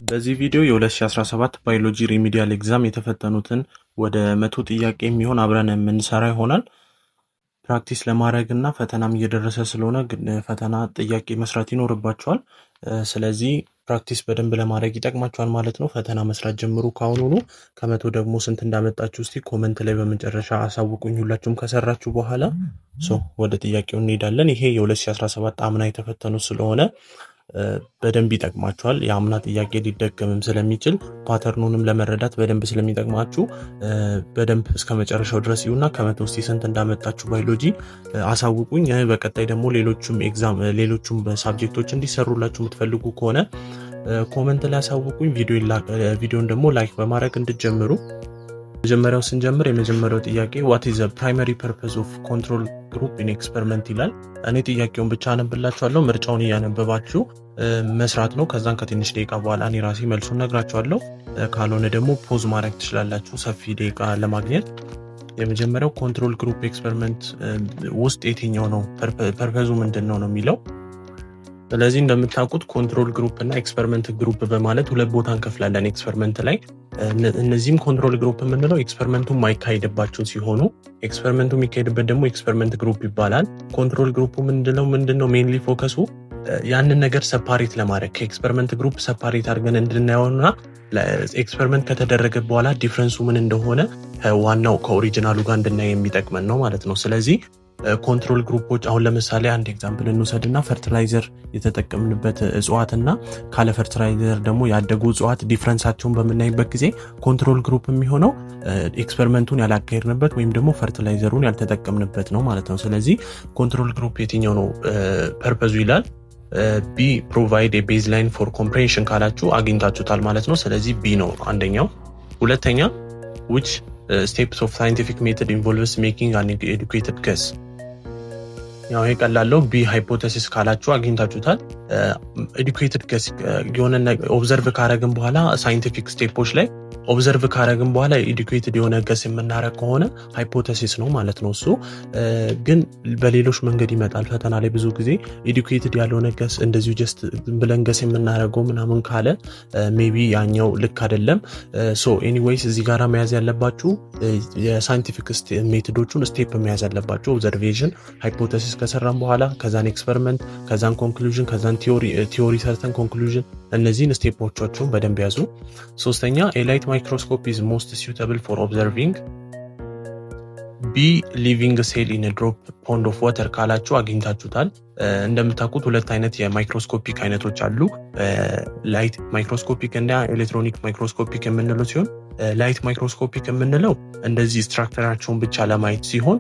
በዚህ ቪዲዮ የ2017 ባዮሎጂ ሪሚዲያል ኤግዛም የተፈተኑትን ወደ 100 ጥያቄ የሚሆን አብረን የምንሰራ ይሆናል። ፕራክቲስ ለማድረግ እና ፈተናም እየደረሰ ስለሆነ ፈተና ጥያቄ መስራት ይኖርባቸዋል። ስለዚህ ፕራክቲስ በደንብ ለማድረግ ይጠቅማቸዋል ማለት ነው። ፈተና መስራት ጀምሩ ካሁኑኑ። ከመቶ ደግሞ ስንት እንዳመጣችሁ እስቲ ኮመንት ላይ በመጨረሻ አሳውቁኝ፣ ሁላችሁም ከሰራችሁ በኋላ። ወደ ጥያቄው እንሄዳለን። ይሄ የ2017 አምና የተፈተኑት ስለሆነ በደንብ ይጠቅማችኋል። የአምና ጥያቄ ሊደገምም ስለሚችል ፓተርኑንም ለመረዳት በደንብ ስለሚጠቅማችሁ በደንብ እስከ መጨረሻው ድረስ ይሁና። ከመቶ እስቲ ስንት እንዳመጣችሁ ባዮሎጂ አሳውቁኝ። በቀጣይ ደግሞ ሌሎቹም ሳብጀክቶች እንዲሰሩላችሁ የምትፈልጉ ከሆነ ኮመንት ላይ አሳውቁኝ። ቪዲዮን ደግሞ ላይክ በማድረግ እንድትጀምሩ። መጀመሪያው ስንጀምር የመጀመሪያው ጥያቄ what is the primary purpose of control group in experiment ይላል። እኔ ጥያቄውን ብቻ አነብላችኋለሁ፣ ምርጫውን እያነበባችሁ መስራት ነው። ከዛን ከትንሽ ደቂቃ በኋላ እኔ ራሴ መልሱን ነግራችኋለሁ። ካልሆነ ደግሞ ፖዝ ማድረግ ትችላላችሁ ሰፊ ደቂቃ ለማግኘት። የመጀመሪያው ኮንትሮል ግሩፕ ኤክስፐሪመንት ውስጥ የትኛው ነው ፐርፐዙ ምንድን ነው የሚለው። ስለዚህ እንደምታውቁት ኮንትሮል ግሩፕ እና ኤክስፐሪመንት ግሩፕ በማለት ሁለት ቦታ እንከፍላለን ኤክስፐሪመንት ላይ። እነዚህም ኮንትሮል ግሩፕ የምንለው ኤክስፐሪመንቱ የማይካሄድባቸው ሲሆኑ ኤክስፐሪመንቱ የሚካሄድበት ደግሞ ኤክስፐሪመንት ግሩፕ ይባላል። ኮንትሮል ግሩፕ ምንድነው ሜንሊ ፎከሱ ያንን ነገር ሰፓሬት ለማድረግ ከኤክስፐሪመንት ግሩፕ ሰፓሬት አድርገን እንድናየውና ኤክስፐሪመንት ከተደረገ በኋላ ዲፍረንሱ ምን እንደሆነ ከዋናው ከኦሪጂናሉ ጋር እንድናይ የሚጠቅመን ነው ማለት ነው። ስለዚህ ኮንትሮል ግሩፖች አሁን ለምሳሌ አንድ ኤግዛምፕል እንውሰድና ፈርቲላይዘር የተጠቀምንበት እጽዋትና ካለ ፈርቲላይዘር ደግሞ ያደጉ እጽዋት ዲፍረንሳቸውን በምናይበት ጊዜ ኮንትሮል ግሩፕ የሚሆነው ኤክስፐሪመንቱን ያላካሄድንበት ወይም ደግሞ ፈርቲላይዘሩን ያልተጠቀምንበት ነው ማለት ነው። ስለዚህ ኮንትሮል ግሩፕ የትኛው ነው ፐርፐዙ ይላል። ቢ ፕሮቫይድ ቤዝላይን ፎር ኮምፕሬንሽን ካላችሁ አግኝታችሁታል ማለት ነው። ስለዚህ ቢ ነው አንደኛው። ሁለተኛ which steps of scientific method involves making an educated guess። ያው ይቀላለው ቢ ሃይፖቴሲስ ካላችሁ አግኝታችሁታል። ኤዱኬትድ ገስ የሆነ ኦብዘርቭ ካረግን በኋላ ሳይንቲፊክ ስቴፖች ላይ ኦብዘርቭ ካረግን በኋላ ኤዱኬትድ የሆነ ገስ የምናረግ ከሆነ ሃይፖቴሲስ ነው ማለት ነው። እሱ ግን በሌሎች መንገድ ይመጣል ፈተና ላይ ብዙ ጊዜ ኤዱኬትድ ያልሆነ ገስ እንደዚሁ ጀስት ብለን ገስ የምናረገው ምናምን ካለ ሜቢ ያኛው ልክ አይደለም። ኤኒዌይስ እዚህ ጋራ መያዝ ያለባችሁ የሳይንቲፊክ ሜቶዶቹን ስቴፕ መያዝ ያለባችሁ ኦብዘርቬሽን፣ ሃይፖቴሲስ ከሰራን በኋላ ከዛን ኤክስፐሪመንት፣ ከዛን ኮንክሉዥን፣ ከዛን ቲዮሪ ሰርተን ኮንክሉዥን፣ እነዚህን ስቴፖቻቸውን በደንብ ያዙ። ሶስተኛ ኤላይት ማይክሮስኮፕ is most suitable for observing ቢ ሊቪንግ ሴል ኢን ድሮፕ ፖንድ ኦፍ ዋተር ካላችሁ አግኝታችሁታል። እንደምታውቁት ሁለት አይነት የማይክሮስኮፒክ አይነቶች አሉ፣ ላይት ማይክሮስኮፒክ እና ኤሌክትሮኒክ ማይክሮስኮፒክ የምንለው ሲሆን ላይት ማይክሮስኮፒክ የምንለው እንደዚህ ስትራክቸራቸውን ብቻ ለማየት ሲሆን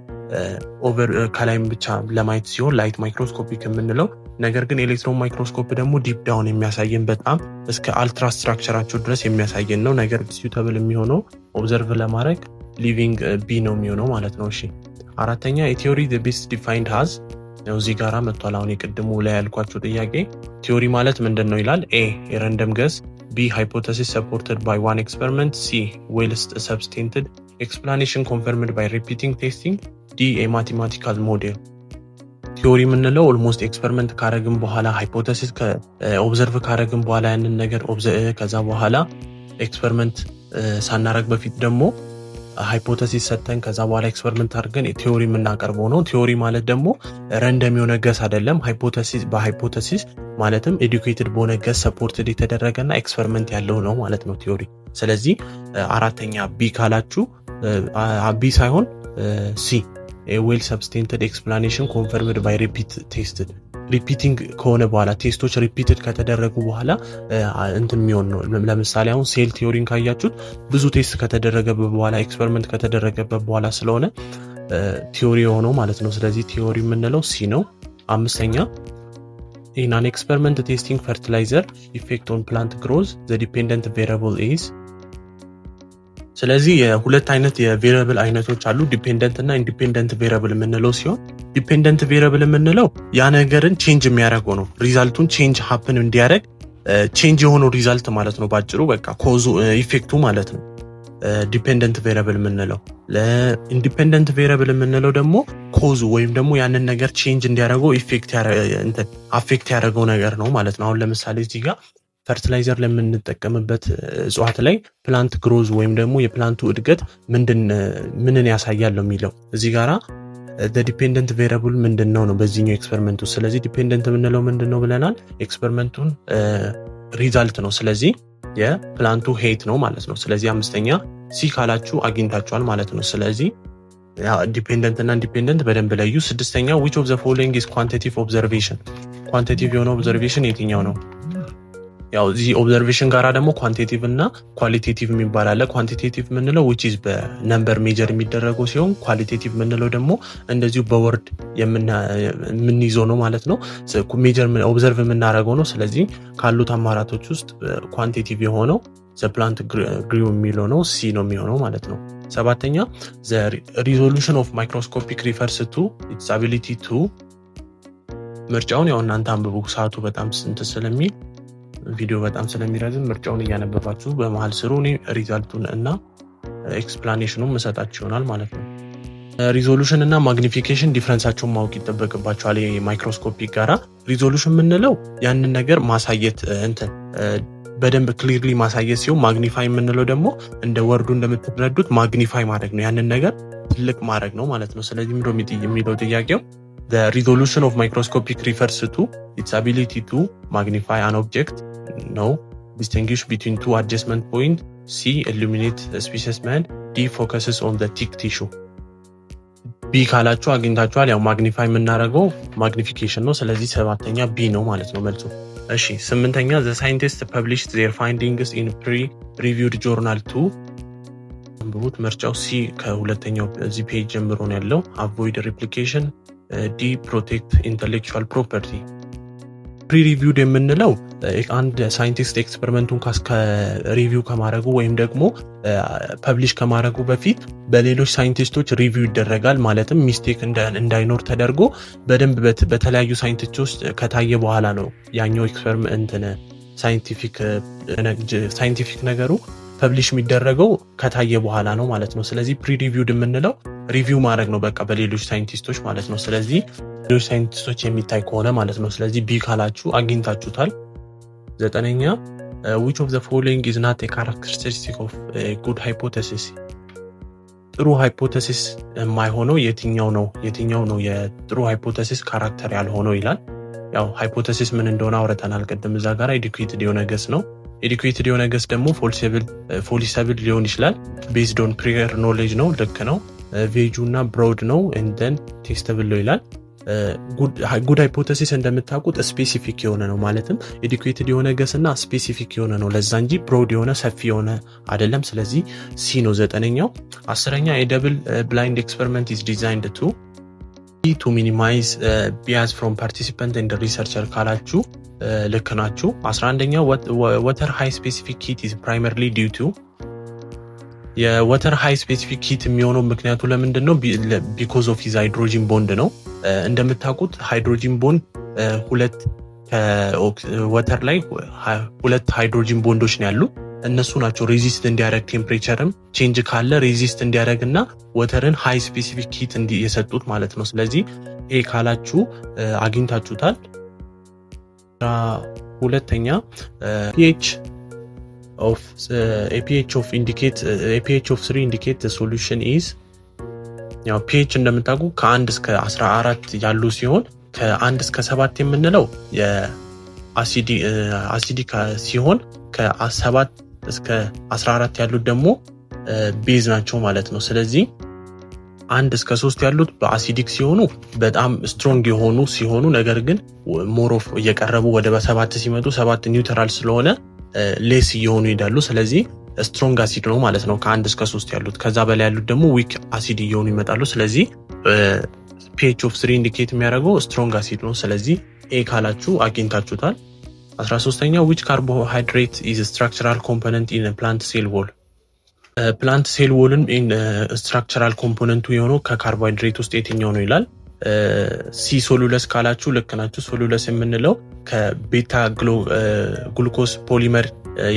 ከላይም ብቻ ለማየት ሲሆን ላይት ማይክሮስኮፒክ የምንለው። ነገር ግን ኤሌክትሮን ማይክሮስኮፕ ደግሞ ዲፕ ዳውን የሚያሳየን በጣም እስከ አልትራ ስትራክቸራቸው ድረስ የሚያሳየን ነው። ነገር ሱተብል የሚሆነው ኦብዘርቭ ለማድረግ ሊቪንግ ቢ ነው የሚሆነው ማለት ነው። እሺ አራተኛ የቲዮሪ the best defined has ነው እዚህ ጋራ መጥቷል። አሁን የቅድሙ ላይ ያልኳችሁ ጥያቄ ቲዮሪ ማለት ምንድን ነው ይላል። ኤ የረንደም ገስ፣ ቢ ሃይፖቴሲስ supported by one experiment፣ ሲ well substantiated explanation confirmed by repeating testing፣ ዲ a mathematical model። ቲዮሪ የምንለው ኦልሞስት ኤክስፐሪመንት ካረግን በኋላ ሃይፖቴሲስ ኦብዘርቭ ካረግን በኋላ ያንን ነገር ከዛ በኋላ ኤክስፐሪመንት ሳናረግ በፊት ደግሞ ሃይፖቴሲስ ሰተን ከዛ በኋላ ኤክስፐሪመንት አድርገን ቲዮሪ የምናቀርበው ነው። ቲዮሪ ማለት ደግሞ ረንደም የሆነ ገስ አይደለም። በሃይፖቴሲስ ማለትም ኤዱኬትድ በሆነ ገስ ሰፖርትድ የተደረገና ኤክስፐሪመንት ያለው ነው ማለት ነው ቲዮሪ። ስለዚህ አራተኛ ቢ ካላችሁ ቢ ሳይሆን ሲ ዌል ሰብስቴንትድ ኤክስፕላኔሽን ኮንፈርምድ ባይ ሪፒት ቴስትድ። ሪፒቲንግ ከሆነ በኋላ ቴስቶች ሪፒትድ ከተደረጉ በኋላ እንትን የሚሆን ነው። ለምሳሌ አሁን ሴል ቲዮሪን ካያችሁት ብዙ ቴስት ከተደረገበት በኋላ ኤክስፐሪመንት ከተደረገበት በኋላ ስለሆነ ቲዮሪ የሆነው ማለት ነው። ስለዚህ ቲዮሪ የምንለው ሲ ነው። አምስተኛ in an experiment testing fertilizer effect on plant growth the dependent variable is። ስለዚህ የሁለት አይነት የቬሪያብል አይነቶች አሉ፣ ዲፔንደንት እና ኢንዲፔንደንት ቬሪያብል የምንለው ሲሆን ዲፔንደንት ቬሪያብል የምንለው ያ ነገርን ቼንጅ የሚያደርገው ነው። ሪዛልቱን ቼንጅ ሀፕን እንዲያደርግ ቼንጅ የሆነው ሪዛልት ማለት ነው። ባጭሩ በቃ ኮዙ ኢፌክቱ ማለት ነው ዲፔንደንት ቬሪያብል የምንለው። ለኢንዲፔንደንት ቬሪያብል የምንለው ደግሞ ኮዙ ወይም ደግሞ ያንን ነገር ቼንጅ እንዲያደርገው አፌክት ያደረገው ነገር ነው ማለት ነው። አሁን ለምሳሌ እዚህ ጋር ፈርቲላይዘር ለምንጠቀምበት እጽዋት ላይ ፕላንት ግሮዝ ወይም ደግሞ የፕላንቱ እድገት ምንን ያሳያል ነው የሚለው እዚህ ጋራ ዲፔንደንት ቬሪያብል ምንድነው ነው በዚህኛው ኤክስፐሪመንት ውስጥ። ስለዚህ ዲፔንደንት የምንለው ምንድነው ብለናል? ኤክስፐሪመንቱን ሪዛልት ነው። ስለዚህ የፕላንቱ ሄት ነው ማለት ነው። ስለዚህ አምስተኛ ሲ ካላችሁ አግኝታችኋል ማለት ነው። ስለዚህ ዲፔንደንት እና ኢንዲፔንደንት በደንብ ለዩ። ስድስተኛ which of the following is quantitative observation? ኳንቲቲቭ የሆነ ኦብዘርቬሽን የትኛው ነው? ያው እዚህ ኦብዘርቬሽን ጋራ ደግሞ ኳንቲቲቭ እና ኳሊቴቲቭ የሚባል አለ። ኳንቲቴቲቭ የምንለው which is በነምበር ሜጀር የሚደረገው ሲሆን ኳሊቴቲቭ የምንለው ደግሞ እንደዚሁ በወርድ የምንይዘው ነው ማለት ነው። ሜጀር ኦብዘርቭ የምናደርገው ነው። ስለዚህ ካሉት አማራጮች ውስጥ ኳንቲቲቭ የሆነው the plant grew የሚለው ነው፣ ሲ ነው የሚሆነው ማለት ነው። ሰባተኛ the resolution of microscopic refers to its ability to ምርጫውን ያው እናንተ አንብቡ፣ ሰዓቱ በጣም ስንት ስለሚል ቪዲዮ በጣም ስለሚረዝም ምርጫውን እያነበባችሁ በመሃል ስሩ። እኔ ሪዛልቱን እና ኤክስፕላኔሽኑን መሰጣችሁ ይሆናል ማለት ነው። ሪዞሉሽን እና ማግኒፊኬሽን ዲፍረንሳቸውን ማወቅ ይጠበቅባቸዋል። ማይክሮስኮፒክ ጋራ ሪዞሉሽን የምንለው ያንን ነገር ማሳየት በደንብ ክሊርሊ ማሳየት ሲሆን ማግኒፋይ የምንለው ደግሞ እንደ ወርዱ እንደምትረዱት ማግኒፋይ ማድረግ ነው፣ ያንን ነገር ትልቅ ማድረግ ነው ማለት ነው። ስለዚህ የሚለው ጥያቄው the resolution of microscopic refers to its ability to magnify an object, no, distinguish between two adjustment points, C illuminate a specimen, D focuses on the thick tissue. ቢ ካላችሁ አግኝታችኋል። ያው ማግኒፋይ የምናደርገው ማግኒፊኬሽን ነው። ስለዚህ ሰባተኛ ቢ ነው ማለት ነው መልሱ። እሺ ስምንተኛ the scientists published their findings in peer-reviewed journal to አንብቡት። ምርጫው ሲ ከሁለተኛው እዚህ ፔጅ ጀምሮ ነው ያለው። avoid replication፣ ዲ ፕሮቴክት ኢንተሌክቹዋል ፕሮፐርቲ። ፕሪ ሪቪውድ የምንለው አንድ ሳይንቲስት ኤክስፐሪመንቱን ሪቪው ከማድረጉ ወይም ደግሞ ፐብሊሽ ከማድረጉ በፊት በሌሎች ሳይንቲስቶች ሪቪው ይደረጋል። ማለትም ሚስቴክ እንዳይኖር ተደርጎ በደንብ በተለያዩ ሳይንቲስቶች ከታየ በኋላ ነው ያኛው ኤክስፐሪመንት ሳይንቲፊክ ነገሩ ፐብሊሽ የሚደረገው ከታየ በኋላ ነው ማለት ነው። ስለዚህ ፕሪ ሪቪውድ የምንለው ሪቪው ማድረግ ነው በቃ በሌሎች ሳይንቲስቶች ማለት ነው። ስለዚህ ሌሎች ሳይንቲስቶች የሚታይ ከሆነ ማለት ነው። ስለዚህ ቢ ካላችሁ አግኝታችሁታል። ዘጠነኛ which of the following is not a characteristic of a good hypothesis? ጥሩ ሃይፖቴሲስ የማይሆነው የትኛው ነው የጥሩ ሃይፖቴሲስ ካራክተር ያልሆነው ይላል። ያው ሃይፖቴሲስ ምን እንደሆነ አውርተናል ቅድም እዛ ጋር ኤዱኬትድ የሆነ ገስ ነው። ኤዱኬትድ የሆነ ገስ ደግሞ ፎልሲብል ሊሆን ይችላል። ቤዝድ ኦን ፕሪየር ኖሌጅ ነው፣ ልክ ነው። ቬጁ እና ብሮድ ነው እንደን ቴስተብል ነው ይላል። ጉድ ሃይፖቴሲስ እንደምታውቁት ስፔሲፊክ የሆነ ነው። ማለትም ኤዱኬትድ የሆነ ገስ እና ስፔሲፊክ የሆነ ነው ለዛ እንጂ ብሮድ የሆነ ሰፊ የሆነ አይደለም። ስለዚህ ሲ ነው ዘጠነኛው። አስረኛ የደብል ብላይንድ ኤክስፐሪመንት ኢዝ ዲዛይንድ ቱ ሚኒማይዝ ቢያዝ ፍሮም ፓርቲሲፓንት ኤንድ ሪሰርቸር ካላችሁ ልክ ናችሁ። 11ኛ ወተር ሃይ ስፔሲፊክ ሂት ኢዝ ፕራይመርሊ ዲው ቱ የወተር ሃይ ስፔሲፊክ ሂት የሚሆነው ምክንያቱ ለምንድን ነው? ቢኮዝ ኦፍ ሂዝ ሃይድሮጂን ቦንድ ነው። እንደምታውቁት ሃይድሮጂን ቦንድ ወተር ላይ ሁለት ሃይድሮጂን ቦንዶች ነው ያሉ። እነሱ ናቸው ሬዚስት እንዲያደርግ ቴምፕሬቸርም ቼንጅ ካለ ሬዚስት እንዲያደርግ እና ወተርን ሃይ ስፔሲፊክ ሂት የሰጡት ማለት ነው። ስለዚህ ይሄ ካላችሁ አግኝታችሁታል። ሁለተኛ pH of 3 indicate the solution is ያው pH እንደምታውቁ ከ1 እስከ 14 ያሉ ሲሆን ከ1 እስከ 7 የምንለው የአሲዲክ ሲሆን ከ7 እስከ 14 ያሉት ደግሞ ቤዝ ናቸው ማለት ነው። ስለዚህ 1 እስከ 3 ያሉት በአሲዲክ ሲሆኑ በጣም ስትሮንግ የሆኑ ሲሆኑ ነገር ግን ሞሮፍ እየቀረቡ ወደ 7 ሲመጡ 7 ኒውትራል ስለሆነ ሌስ እየሆኑ ይሄዳሉ። ስለዚህ ስትሮንግ አሲድ ነው ማለት ነው ከ1 እስከ 3 ያሉት። ከዛ በላይ ያሉት ደግሞ ዊክ አሲድ እየሆኑ ይመጣሉ። ስለዚህ pH of 3 ኢንዲኬት የሚያደርገው ስትሮንግ አሲድ ነው። ስለዚህ ኤ ካላችሁ አግኝታችሁታል። 13ኛ which carbohydrate is a structural component in a plant cell wall? ፕላንት ሴል ዎልን ስትራክቸራል ኮምፖነንቱ የሆነው ከካርቦሃይድሬት ውስጥ የትኛው ነው ይላል። ሲ ሶሉለስ ካላችሁ ልክ ናችሁ። ሶሉለስ የምንለው ከቤታ ግሉኮስ ፖሊመር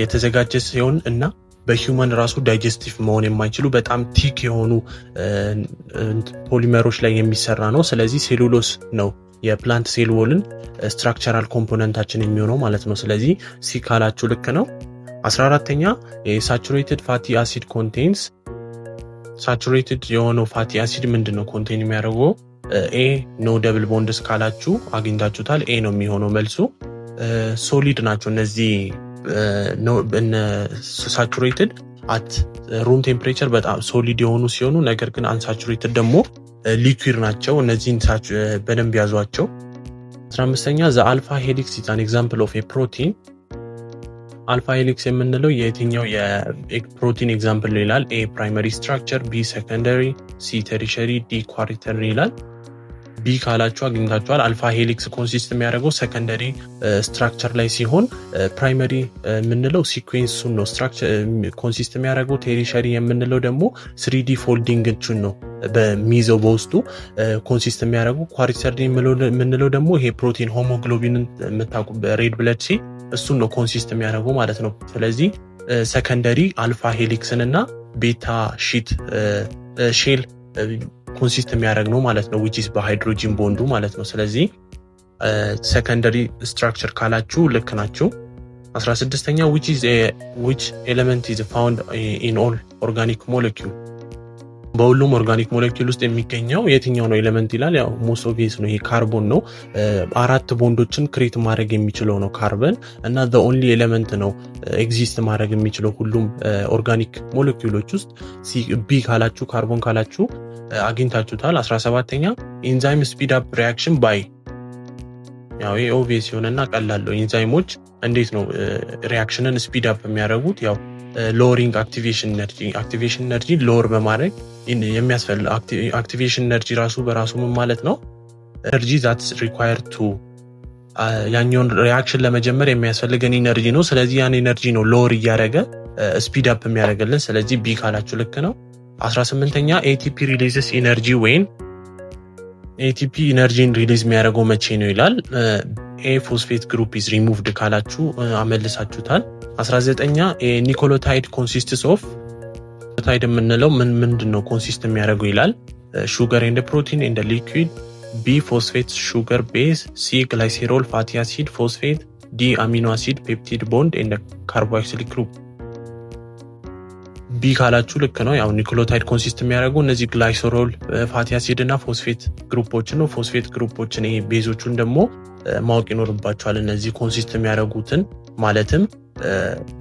የተዘጋጀ ሲሆን እና በሂውመን ራሱ ዳይጀስቲቭ መሆን የማይችሉ በጣም ቲክ የሆኑ ፖሊመሮች ላይ የሚሰራ ነው። ስለዚህ ሴሉሎስ ነው የፕላንት ሴል ዎልን ስትራክቸራል ኮምፖነንታችን የሚሆነው ማለት ነው። ስለዚህ ሲ ካላችሁ ልክ ነው። 14ኛ የሳቹሬትድ ፋቲ አሲድ ኮንቴንስ ሳቹሬትድ የሆነው ፋቲ አሲድ ምንድነው ኮንቴን የሚያደርገው? ኤ ኖ ደብል ቦንድስ ካላችሁ አግኝታችሁታል። ኤ ነው የሚሆነው መልሱ። ሶሊድ ናቸው እነዚህ ሳቹሬትድ አት ሩም ቴምፕሬቸር በጣም ሶሊድ የሆኑ ሲሆኑ ነገር ግን አንሳቹሬትድ ደግሞ ሊኩዊድ ናቸው። እነዚህን በደንብ ያዟቸው። 15ኛ ዘ አልፋ ሄሊክስ ኢዝ አን ኤግዛምፕል ኦፍ ኤ ፕሮቲን። አልፋ ሄሊክስ የምንለው የትኛው የፕሮቲን ኤግዛምፕል ነው ይላል። ኤ ፕራይመሪ ስትራክቸር፣ ቢ ሰከንደሪ፣ ሲ ተሪሸሪ፣ ዲ ኳተርነሪ ይላል። ቢ ካላችሁ አግኝታችኋል። አልፋ ሄሊክስ ኮንሲስት የሚያደርገው ሰከንደሪ ስትራክቸር ላይ ሲሆን ፕራይመሪ የምንለው ሲኩዌንሱን ነው ስትራክቸር ኮንሲስት የሚያደርገው። ቴሪሸሪ የምንለው ደግሞ 3D ፎልዲንግችን ነው በሚይዘው በውስጡ ኮንሲስት የሚያደርገው። ኳተርነሪ የምንለው ደግሞ ይሄ ፕሮቲን ሆሞግሎቢንን የምታውቁ ሬድ ብለድ ሴል እሱን ነው ኮንሲስት የሚያደርገው ማለት ነው። ስለዚህ ሰከንደሪ አልፋ ሄሊክስን እና ቤታ ሺት ሼል ኮንሲስት የሚያደርግ ነው ማለት ነው which is በሃይድሮጂን ቦንዱ ማለት ነው። ስለዚህ ሰከንደሪ ስትራክቸር ካላችሁ ልክ ናችሁ። 16ኛ which element is found in all organic molecule በሁሉም ኦርጋኒክ ሞለኪውል ውስጥ የሚገኘው የትኛው ነው ኤሌመንት ይላል። ያው ሞስት ኦብቪየስ ነው፣ ይሄ ካርቦን ነው። 4 ቦንዶችን ክሬት ማድረግ የሚችለው ነው ካርበን እና the only ኤሌመንት ነው ኤግዚስት ማድረግ የሚችለው ሁሉም ኦርጋኒክ ሞለኪውሎች ውስጥ። ቢ ካላችሁ ካርቦን ካላችሁ አግኝታችሁታል። 17ኛ ኢንዛይም ስፒድ አፕ ሪአክሽን ባይ ያው ይሄ ኦብቪየስ የሆነና ቀላል ነው። ኢንዛይሞች እንዴት ነው ሪአክሽንን ስፒድ አፕ የሚያደርጉት? ያው ሎወሪንግ አክቲቬሽን ኤነርጂ ሎወር በማድረግ የሚያስፈልግ አክቲቬሽን ኤነርጂ ራሱ በራሱ ምን ማለት ነው? ኤነርጂ ዛትስ ሪኳየርድ ቱ ያኛውን ሪአክሽን ለመጀመር የሚያስፈልገን ኢነርጂ ነው። ስለዚህ ያን ኢነርጂ ነው ሎወር እያደረገ ስፒድ አፕ የሚያደርግልን። ስለዚህ ቢ ካላችሁ ልክ ነው። 18ኛ ኤቲፒ ሪሊዝስ ኢነርጂ ወይን ኤቲፒ ኢነርጂን ሪሊዝ የሚያደርገው መቼ ነው ይላል። ኤ ፎስፌት ግሩፕ ኢዝ ሪሙቭድ ካላችሁ አመልሳችሁታል። 19ኛ ኒኮሎታይድ ኮንሲስትስ ኦፍ ኒኮሎታይድ የምንለው ምንድን ነው ኮንሲስት የሚያደርገው ይላል። ሹገር ኤንድ ፕሮቲን ኤንድ ሊኩዊድ፣ ቢ ፎስፌት ሹገር ቤዝ፣ ሲ ግላይሴሮል ፋቲ አሲድ ፎስፌት፣ ዲ አሚኖ አሲድ ፔፕቲድ ቦንድ ኤንድ ካርቦክሲሊክ ግሩፕ። ቢ ካላችሁ ልክ ነው። ያው ኒኮሎታይድ ኮንሲስት የሚያደርጉ እነዚህ ግላይሰሮል ፋቲ አሲድ እና ፎስፌት ግሩፖችን ነው። ፎስፌት ግሩፖችን ይሄ ቤዞቹን ደግሞ ማወቅ ይኖርባቸዋል። እነዚህ ኮንሲስት የሚያደርጉትን ማለትም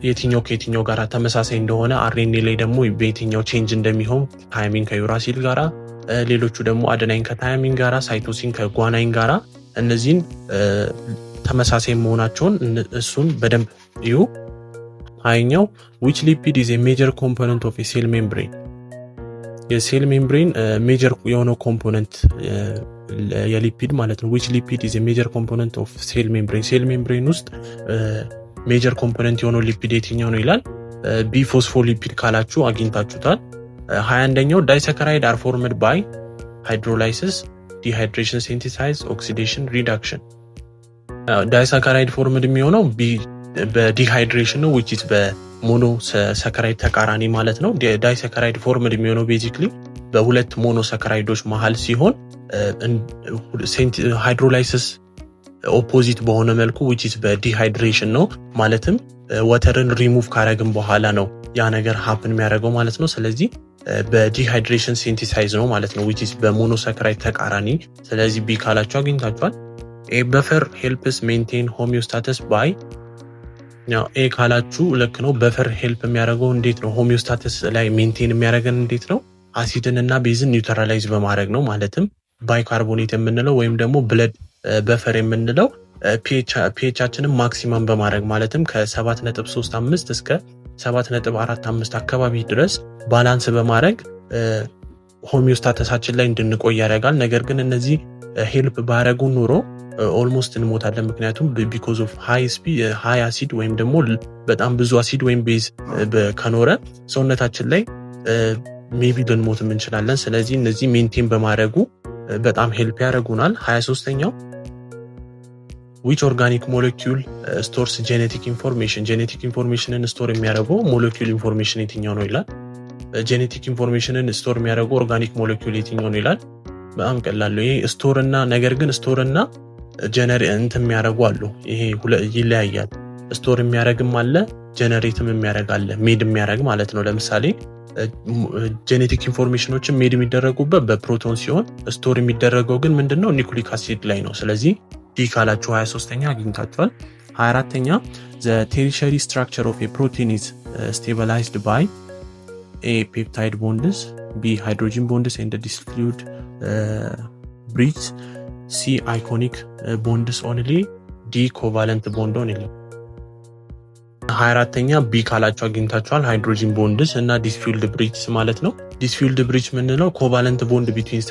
የትኛው ከየትኛው ጋር ተመሳሳይ እንደሆነ አርኤንኤ ላይ ደግሞ በየትኛው ቼንጅ እንደሚሆን ታይሚን ከዩራሲል ጋራ፣ ሌሎቹ ደግሞ አደናይን ከታይሚን ጋራ፣ ሳይቶሲን ከጓናይን ጋራ እነዚህን ተመሳሳይ መሆናቸውን እሱን በደንብ እዩ። ሀያኛው which lipid is a major component of a cell membrane የሴል ሜምብሬን ሜጀር የሆነው ኮምፖነንት የሊፒድ ማለት ነው። which lipid is a major component of cell membrane ሴል ሜምብሬን ውስጥ ሜጀር ኮምፖነንት የሆነው ሊፒድ የትኛው ነው ይላል። ቢ ፎስፎሊፒድ ካላችሁ አግኝታችሁታል። 21ኛው ዳይሳካራይድ are formed by hydrolysis, dehydration, synthesis, oxidation, reduction ዳይሳካራይድ ፎርምድ የሚሆነው በዲሃይድሬሽን ነው which is በሞኖ ሰከራይድ ተቃራኒ ማለት ነው። ዳይሰከራይድ ፎርምድ የሚሆነው ቤዚክሊ በሁለት ሞኖ ሰከራይዶች መሃል ሲሆን ሃይድሮላይሲስ ኦፖዚት በሆነ መልኩ which is በዲሃይድሬሽን ነው። ማለትም ወተርን ሪሙቭ ካረግን በኋላ ነው ያ ነገር ሀፕን የሚያደርገው ማለት ነው። ስለዚህ በዲሃይድሬሽን ሲንቲሳይዝ ነው ማለት ነው which is በሞኖ ሰከራይድ ተቃራኒ። ስለዚህ ቢ ካላችሁ አግኝታችኋል። ኤ በፈር ሄልፕስ ሜንቴን ሆሚዮስታተስ ባይ ያው ኤ ካላችሁ ልክ ነው። በፈር ሄልፕ የሚያደርገው እንዴት ነው? ሆሚዮስታተስ ላይ ሜንቴን የሚያደርገን እንዴት ነው? አሲድን እና ቤዝን ኒውትራላይዝ በማድረግ ነው። ማለትም ባይካርቦኔት የምንለው ወይም ደግሞ ብለድ በፈር የምንለው ፒኤቻችንን ማክሲመም በማድረግ ማለትም ከ7.35 እስከ 7.45 አካባቢ ድረስ ባላንስ በማድረግ ሆሚዮስታተሳችን ላይ እንድንቆይ ያደርጋል። ነገር ግን እነዚህ ሄልፕ ባያደርጉ ኑሮ ኦልሞስት እንሞታለን። ምክንያቱም ቢኮዝ ኦፍ ሃይ አሲድ ወይም ደግሞ በጣም ብዙ አሲድ ወይም ቤዝ ከኖረ ሰውነታችን ላይ ሜቢ ልንሞትም እንችላለን። ስለዚህ እነዚህ ሜንቴን በማድረጉ በጣም ሄልፕ ያደርጉናል። 23ኛው which organic molecule stores genetic information ጄኔቲክ ኢንፎርሜሽንን ስቶር የሚያደርገው ሞለኪውል ኢንፎርሜሽን የትኛው ነው ይላል። ጄኔቲክ ኢንፎርሜሽንን ስቶር የሚያደርገው ኦርጋኒክ ሞለኪውል የትኛው ነው ይላል። በጣም ቀላል ነው። ይሄ ስቶር እና ነገር ግን ስቶር እና ጀነሬት የሚያደርጉ አሉ። ይሄ ይለያያል። ስቶር የሚያደርግም አለ፣ ጀነሬትም የሚያደርግ አለ። ሜድ የሚያደርግ ማለት ነው። ለምሳሌ ጄኔቲክ ኢንፎርሜሽኖችን ሜድ የሚደረጉበት በፕሮቶን ሲሆን ስቶር የሚደረገው ግን ምንድነው ኒኩሊክ አሲድ ላይ ነው። ስለዚህ ዲ ካላችሁ 23ኛ አግኝታችኋል። 24ኛ the tertiary structure of a protein is stabilized by a peptide bonds, b hydrogen bonds and disfluid bridges, c ionic bonds only, d covalent bond only። 24ኛ ቢ ካላችሁ አግኝታችኋል። ሃይድሮጂን ቦንድስ እና ዲስፊልድ ብሪጅስ ማለት ነው። ዲስፊልድ ብሪጅ ምንለው ኮቫለንት ቦንድ ቢትዊን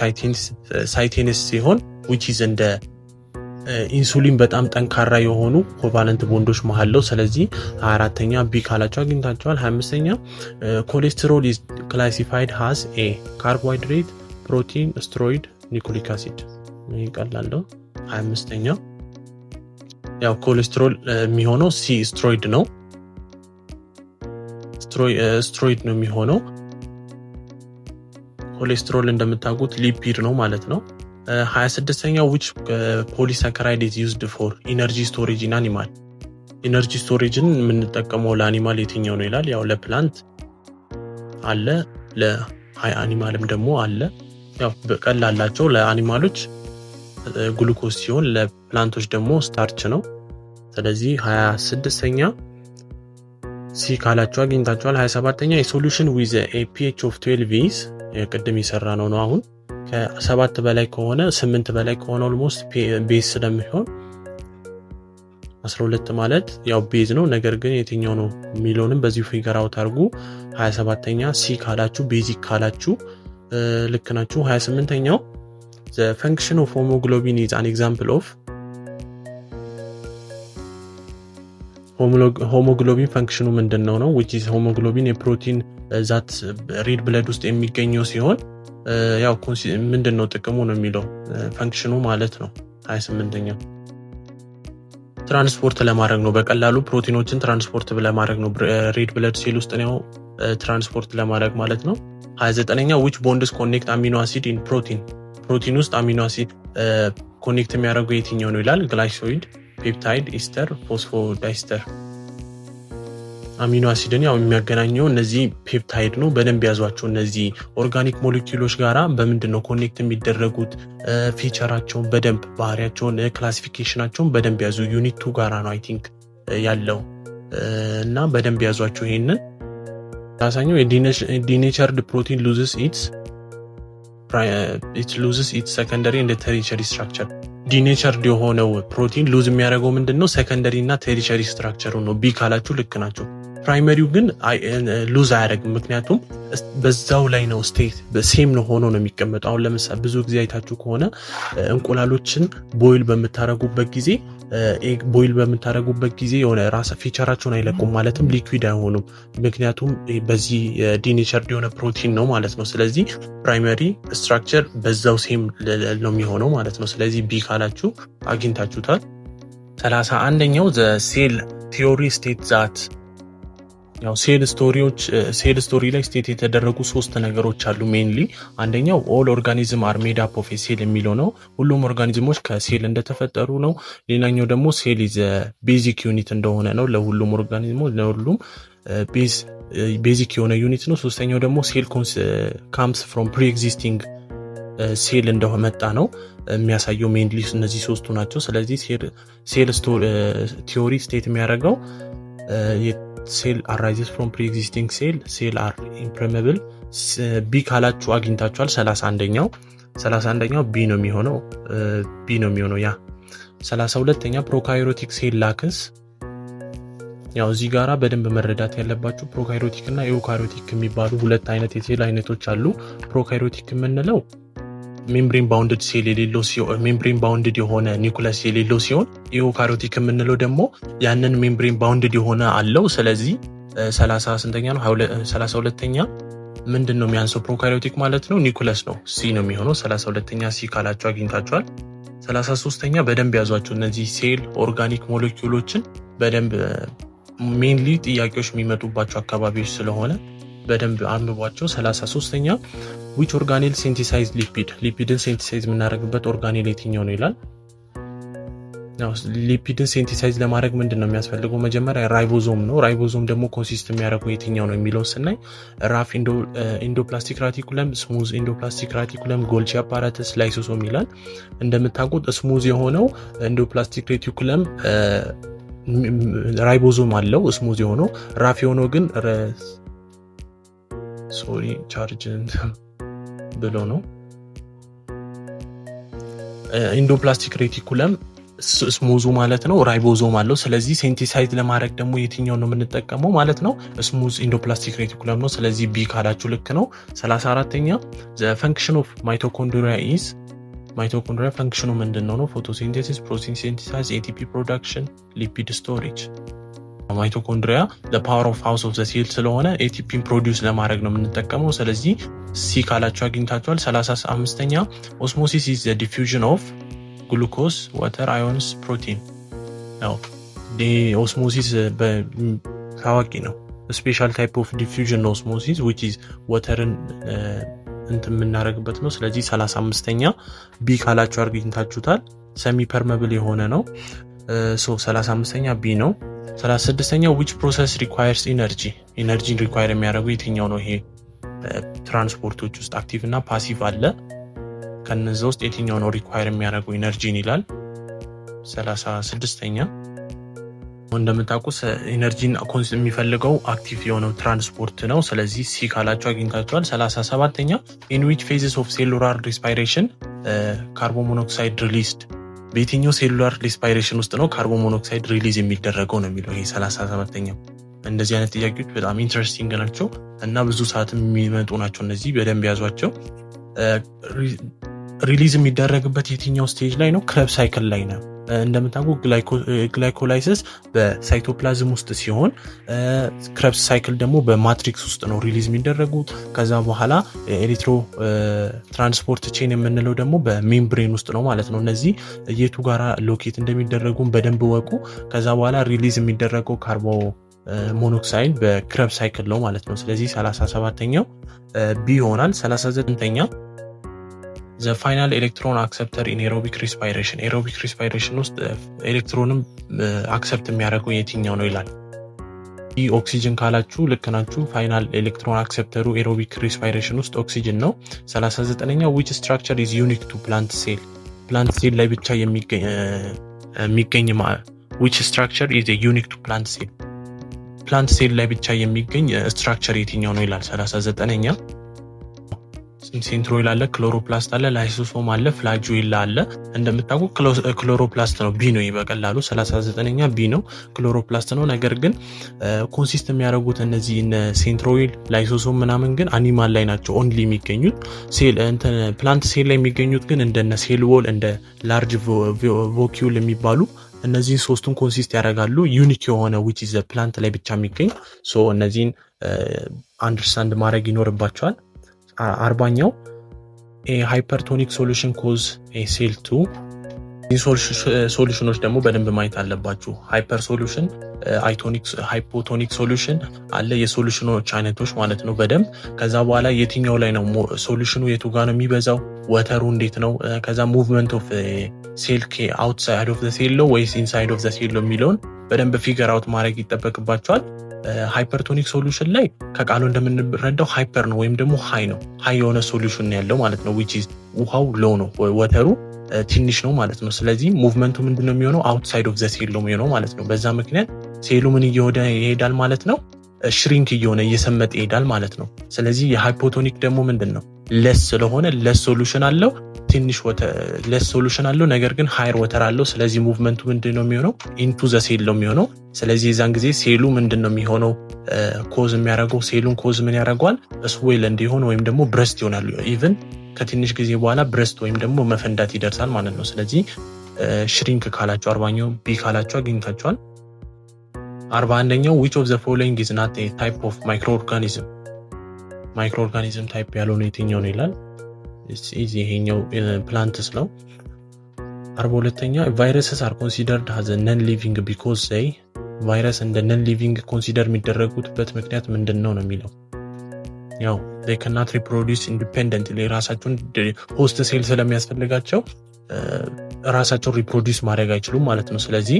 ሳይቴንስ ሲሆን which is እንደ ኢንሱሊን በጣም ጠንካራ የሆኑ ኮቫለንት ቦንዶች መሃል ነው። ስለዚህ 24ኛ ቢ ካላችሁ አግኝታችኋል። 25ኛ ኮሌስትሮል is classified as a carbohydrate, protein, steroid, nucleic acid። ይሄ ቀላል ነው። 25ኛ ያው ኮሌስትሮል የሚሆነው ሲ ስትሮይድ ነው። ስትሮይድ ነው የሚሆነው። ኮሌስትሮል እንደምታውቁት ሊፒድ ነው ማለት ነው። 26ኛው which polysaccharide is used for energy storage in animal። ኢነርጂ ስቶሬጅን የምንጠቀመው ለአኒማል የትኛው ነው ይላል። ያው ለፕላንት አለ፣ ለአኒማልም ደግሞ አለ። ያው በቀላላቸው ለአኒማሎች ግሉኮስ ሲሆን ለፕላንቶች ደግሞ ስታርች ነው። ስለዚህ 26ኛ ሲ ካላችሁ አግኝታችኋል። 27ኛ የሶሉሽን ዊዝ a pH of 12 is የቅድም የሰራ ነው። አሁን ከ7 በላይ ከሆነ 8 በላይ ከሆነ ኦልሞስት ቤዝ ስለሚሆን 12 ማለት ያው ቤዝ ነው። ነገር ግን የትኛው ነው የሚለውንም በዚሁ ፊገር አውት አድርጉ። 27ኛ ሲ ካላችሁ ቤዚክ ካላችሁ ልክ ናችሁ። 28ኛው the function of hemoglobin is an example of ሆሞግሎቢን ፈንክሽኑ ምንድነው ነው which is ሆሞግሎቢን የፕሮቲን ዛት ሬድ ብለድ ውስጥ የሚገኘው ሲሆን ያው ምንድነው ጥቅሙ ነው የሚለው ፈንክሽኑ ማለት ነው። 28ኛ ትራንስፖርት ለማድረግ ነው። በቀላሉ ፕሮቲኖችን ትራንስፖርት ለማድረግ ነው። ሬድ ብለድ ሴል ውስጥ ነው ትራንስፖርት ለማድረግ ማለት ነው። 29ኛ which bonds connect amino acid in protein ፕሮቲን ውስጥ አሚኖ አሲድ ኮኔክት የሚያደርገው የትኛው ነው ይላል። ግላይኮይድ፣ ፔፕታይድ፣ ኢስተር፣ ፎስፎዳይስተር። አሚኖ አሲድን ያው የሚያገናኘው እነዚህ ፔፕታይድ ነው። በደንብ ያዟቸው። እነዚህ ኦርጋኒክ ሞለኪውሎች ጋራ በምንድነው ኮኔክት የሚደረጉት ፊቸራቸውን በደንብ ባህሪያቸውን ክላሲፊኬሽናቸውን በደንብ ያዙ። ዩኒት 2 ጋራ ነው አይ ቲንክ ያለው እና በደንብ ያዟቸው። ይሄንን ታሳኘው የዲኔቸርድ ፕሮቲን loses its secondary and tertiary structure። ዲኔቸርድ የሆነው ፕሮቲን ሉዝ የሚያደርገው ምንድነው ሰከንደሪ እና ቴሪሸሪ ስትራክቸሩ ነው። ቢ ካላችሁ ልክ ናቸው። ፕራይመሪው ግን ሉዝ አያደርግም፣ ምክንያቱም በዛው ላይ ነው ስቴት በሴም ነው ሆኖ ነው የሚቀመጠው። አሁን ለምሳሌ ብዙ ጊዜ አይታችሁ ከሆነ እንቁላሎችን ቦይል በምታረጉበት ጊዜ የሆነ ራስ ፊቸራቸውን አይለቁም፣ ማለትም ሊኩዊድ አይሆኑም። ምክንያቱም በዚህ ዲኔቸርድ የሆነ ፕሮቲን ነው ማለት ነው። ስለዚህ ፕራይመሪ ስትራክቸር በዛው ሴም ነው የሚሆነው ማለት ነው። ስለዚህ ቢ ካላችሁ አግኝታችሁታል። 31ኛው ዘ ሴል ቲዮሪ ስቴት ዛት ያው ሴል ስቶሪ ላይ ስቴት የተደረጉ 3 ነገሮች አሉ ሜንሊ። አንደኛው ኦል ኦርጋኒዝም አር ሜድ አፕ ኦፍ ሴል የሚለው ነው። ሁሉም ኦርጋኒዝሞች ከሴል እንደተፈጠሩ ነው። ሌላኛው ደግሞ ሴል ኢዝ ቤዚክ ዩኒት እንደሆነ ነው። ለሁሉም ኦርጋኒዝሞች ለሁሉም ቤዚክ የሆነ ዩኒት ነው። ሶስተኛው ደግሞ ሴል ካምስ ፍሮም ፕሪ ኤግዚስቲንግ ሴል እንደሆነ መጣ ነው የሚያሳየው። ሜንሊ እነዚህ 3ቱ ናቸው። ስለዚህ ሴል ቲዮሪ ስቴት የሚያደርገው ሴል አራይዝስ ፍሮም ፕሪ ኤግዚስቲንግ ሴል አር ኢምፕሪመብል። ቢ ካላችሁ አግኝታችኋል። 31ኛው ቢ ነው የሚሆነው ያ 32ኛ ፕሮካሪዮቲክ ሴል ላክስ። ያው እዚህ ጋራ በደንብ መረዳት ያለባችሁ ፕሮካሪዮቲክ እና ኤውካሪዮቲክ የሚባሉ 2 አይነት የሴል አይነቶች አሉ። ፕሮካሪዮቲክ የምንለው ሜምብሬን ባውንድድ ሴል የሌለው ሲሆን ሜምብሬን ባውንድድ የሆነ ኒውክለስ የሌለው ሲሆን ኤውካሪዮቲክ የምንለው ደግሞ ያንን ሜምብሬን ባውንድድ የሆነ አለው። ስለዚህ 32ኛ ምንድን ነው የሚያንሰው? ፕሮካሪዮቲክ ማለት ነው ኒውክለስ ነው፣ ሲ ነው የሚሆነው። 32ኛ ሲ ካላችሁ አግኝታችኋል። 33ኛ በደንብ ያዟቸው። እነዚህ ሴል ኦርጋኒክ ሞለኪውሎችን በደንብ ሜንሊ ጥያቄዎች የሚመጡባቸው አካባቢዎች ስለሆነ በደንብ አንብቧቸው። 33ኛ which organelle synthesize ሊፒድን ሴንቲሳይዝ የምናደርግበት ኦርጋኔል የትኛው ነው ይላል። ነው ሊፒድን ሴንቲሳይዝ ለማድረግ ምንድነው የሚያስፈልገው? መጀመሪያ ራይቦዞም ነው። ራይቦዞም ደግሞ ኮንሲስት የሚያደርገው የትኛው ነው የሚለው ስናይ ራፍ ኢንዶፕላስቲክ ራቲኩለም፣ ስሙዝ ኢንዶፕላስቲክ ራቲኩለም፣ ጎልጂ አፓራተስ፣ ላይሶሶም ይላል። እንደምታውቁት ስሙዝ የሆነው ኢንዶፕላስቲክ ራቲኩለም ራይቦዞም አለው ስሙዝ የሆነው። ራፍ የሆነው ግን ቻርጅ ብሎ ነው ኢንዶፕላስቲክ ሬቲኩለም ስሙዙ ማለት ነው። ራይቦዞም አለው። ስለዚህ ሴንቲሳይዝ ለማድረግ ደግሞ የትኛው ነው የምንጠቀመው ማለት ነው? ስሙዝ ኢንዶፕላስቲክ ሬቲኩለም ነው። ስለዚህ ቢ ካላችሁ ልክ ነው። 34ኛ the function of mitochondria is ማይቶኮንድሪያ ፈንክሽኑ ምንድነው ነው? ፎቶሲንቴሲስ፣ ፕሮቲን ሲንቴሳይዝ፣ ኤቲፒ ፕሮዳክሽን፣ ሊፒድ ስቶሬጅ። ማይቶኮንድሪያ the power of house of the cell ስለሆነ ኤቲፒን ፕሮዲዩስ ለማድረግ ነው የምንጠቀመው። ስለዚህ ሲ ካላችሁ አግኝታችኋል። 35ኛ ኦስሞሲስ is the diffusion of glucose, water, ions, protein ነው። ኦስሞሲስ ታዋቂ ነው። ስፔሻል ታይፕ ኦፍ ዲፊውዥን ነው ኦስሞሲስ which is waterን እንትን የምናደርግበት ነው። ስለዚህ 35ኛ ቢ ካላችሁ አግኝታችሁታል። ሰሚ ፐርመብል የሆነ ነው። 35ኛ ቢ ነው። 36ኛ which process requires ኢነርጂን ሪኳየር የሚያደርገው የትኛው ነው? ይሄ ትራንስፖርቶች ውስጥ አክቲቭ እና ፓሲቭ አለ። ከነዛ ውስጥ የትኛው ነው ሪኳየር የሚያደርገው ኢነርጂን ይላል። 36ኛ እንደምታውቁት ኢነርጂን የሚፈልገው አክቲቭ የሆነው ትራንስፖርት ነው። ስለዚህ ሲ ካላችሁ አግኝታችኋል። 37ኛ in which phases of cellular respiration ካርቦን ሞኖክሳይድ ሪሊዝድ በየትኛው ሴሉላር ሪስፓይሬሽን ውስጥ ነው ካርቦን ሞኖክሳይድ ሪሊዝ የሚደረገው ነው የሚለው። ይሄ 37ኛው። እንደዚህ አይነት ጥያቄዎች በጣም ኢንትረስቲንግ ናቸው እና ብዙ ሰዓትም የሚመጡ ናቸው። እነዚህ በደንብ ያዟቸው። ሪሊዝ የሚደረግበት የትኛው ስቴጅ ላይ ነው? ክረብ ሳይክል ላይ ነው። እንደምታውቁ ግላይኮላይሲስ በሳይቶፕላዝም ውስጥ ሲሆን ክረብስ ሳይክል ደግሞ በማትሪክስ ውስጥ ነው ሪሊዝ የሚደረጉት። ከዛ በኋላ ኤሌክትሮ ትራንስፖርት ቼን የምንለው ደግሞ በሜምብሬን ውስጥ ነው ማለት ነው። እነዚህ የቱ ጋራ ሎኬት እንደሚደረጉም በደንብ ወቁ። ከዛ በኋላ ሪሊዝ የሚደረገው ካርቦ ሞኖክሳይድ በክረብ ሳይክል ነው ማለት ነው። ስለዚህ 37ኛው ቢ ይሆናል። 39ኛ the final electron acceptor in aerobic respiration aerobic respiration ውስጥ ኤሌክትሮንም አክሰፕት የሚያደርገው የትኛው ነው ይላል። ይህ ኦክሲጅን ካላችሁ ልክ ናችሁ። ፋይናል ኤሌክትሮን አክሰፕተሩ ኤሮቢክ ሪስፓይሬሽን ውስጥ ኦክሲጅን ነው። 39ኛ which structure is unique to plant cell ላይ ብቻ የሚገኝ which structure is unique to plant cell ላይ ብቻ የሚገኝ ስትራክቸር የትኛው ነው ይላል። 39ኛ ሴንትሮይል አለ፣ ክሎሮፕላስት አለ፣ ላይሶሶም አለ፣ ፍላጁላ አለ። እንደምታውቁ ክሎሮፕላስት ነው። ቢ ነው ይበቀላሉ። 39ኛ ቢ ነው፣ ክሎሮፕላስት ነው። ነገር ግን ኮንሲስት የሚያደርጉት እነዚህ ሴንትሮይል፣ ላይሶሶም ምናምን ግን አኒማል ላይ ናቸው ኦንሊ የሚገኙት። ፕላንት ሴል ላይ የሚገኙት ግን እንደነ ሴል ዎል፣ እንደ ላርጅ ቮኪዩል የሚባሉ እነዚህን ሶስቱን ኮንሲስት ያደርጋሉ። ዩኒክ የሆነ which is ፕላንት ላይ ብቻ የሚገኝ እነዚህን አንደርስታንድ ማድረግ ይኖርባቸዋል። 40ኛው ሃይፐርቶኒክ ሶሉሽን ኮዝ ሴል 2 ሶሉሽኖች ደግሞ በደንብ ማየት አለባችሁ። ሃይፐር ሶሉሽን፣ ሃይፖቶኒክ ሶሉሽን አለ፣ የሶሉሽኖች አይነቶች ማለት ነው በደንብ። ከዛ በኋላ የትኛው ላይ ነው ሶሉሽኑ የቱ ጋር ነው የሚበዛው፣ ወተሩ እንዴት ነው፣ ከዛ ሙቭመንት ኦፍ ሴል አውትሳይድ ኦፍ ዘ ሴል ነው ወይስ ኢንሳይድ ኦፍ ዘ ሴል ነው የሚለውን በደንብ ፊገር አውት ማድረግ ይጠበቅባቸዋል። ሃይፐርቶኒክ ሶሉሽን ላይ ከቃሉ እንደምንረዳው ሃይፐር ነው ወይም ደግሞ ሃይ ነው፣ ሃይ የሆነ ሶሉሽን ያለው ማለት ነው። which is ውሃው ሎው ነው፣ ወተሩ ትንሽ ነው ማለት ነው። ስለዚህ ሙቭመንቱ ምንድነው የሚሆነው? አውትሳይድ ኦፍ ዘ ሴል ነው የሚሆነው ማለት ነው። በዛ ምክንያት ሴሉ ምን እየሆነ ይሄዳል ማለት ነው? ሽሪንክ እየሆነ እየሰመጠ ይሄዳል ማለት ነው። ስለዚህ የሃይፖቶኒክ ደግሞ ምንድነው? ለስ ስለሆነ ለስ ሶሉሽን አለው፣ ትንሽ ለስ ሶሉሽን አለው፣ ነገር ግን ሃየር ወተር አለው። ስለዚህ ሙቭመንቱ ምንድነው የሚሆነው? ኢንቱ ዘ ሴል ነው የሚሆነው። ስለዚህ የዛን ጊዜ ሴሉ ምንድነው የሚሆነው? ኮዝ የሚያደርገው ሴሉን ኮዝ ምን ያደርገዋል? ስዌል እንዲሆን ወይም ደግሞ ብረስት ይሆናል። ኢቭን ከትንሽ ጊዜ በኋላ ብረስት ወይም ደግሞ መፈንዳት ይደርሳል ማለት ነው። ስለዚህ ሽሪንክ ካላችሁ 40ኛው ቢ ካላችሁ አግኝታችኋል። 41ኛው which of the following is not a type of microorganism ታይፕ ያልሆነ የትኛው ነው ይላል። ይሄኛው ፕላንትስ ነው። 42ኛ viruses are considered as a non-living because they ቫይረስ እንደ ነን ሊቪንግ ኮንሲደር የሚደረጉበት ምክንያት ምንድን ነው ነው የሚለው። ያው they cannot reproduce independently ራሳቸውን ሆስት ሴል ስለሚያስፈልጋቸው ራሳቸውን ሪፕሮዲዩስ ማድረግ አይችሉም ማለት ነው። ስለዚህ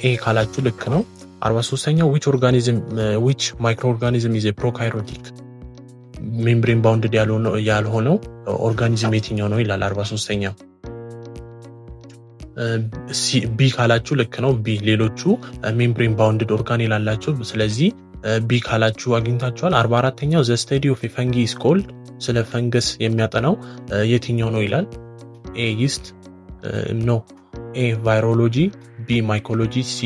ኤ ካላችሁ ልክ ነው። 43ኛው which microorganism is a prokaryotic ሜምብሬን ባውንድድ ያልሆነው ኦርጋኒዝም የትኛው ነው ይላል 43ኛው። ቢ ካላችሁ ልክ ነው። ቢ ሌሎቹ ሜምብሬን ባውንድድ ኦርጋን ይላላችሁ። ስለዚህ ቢ ካላችሁ አግኝታችኋል። 44ኛው the study of a fungi is called ስለ ፈንገስ የሚያጠናው የትኛው ነው ይላል። ኤ ይስት ኖ ኤ ቫይሮሎጂ፣ ቢ ማይኮሎጂ፣ ሲ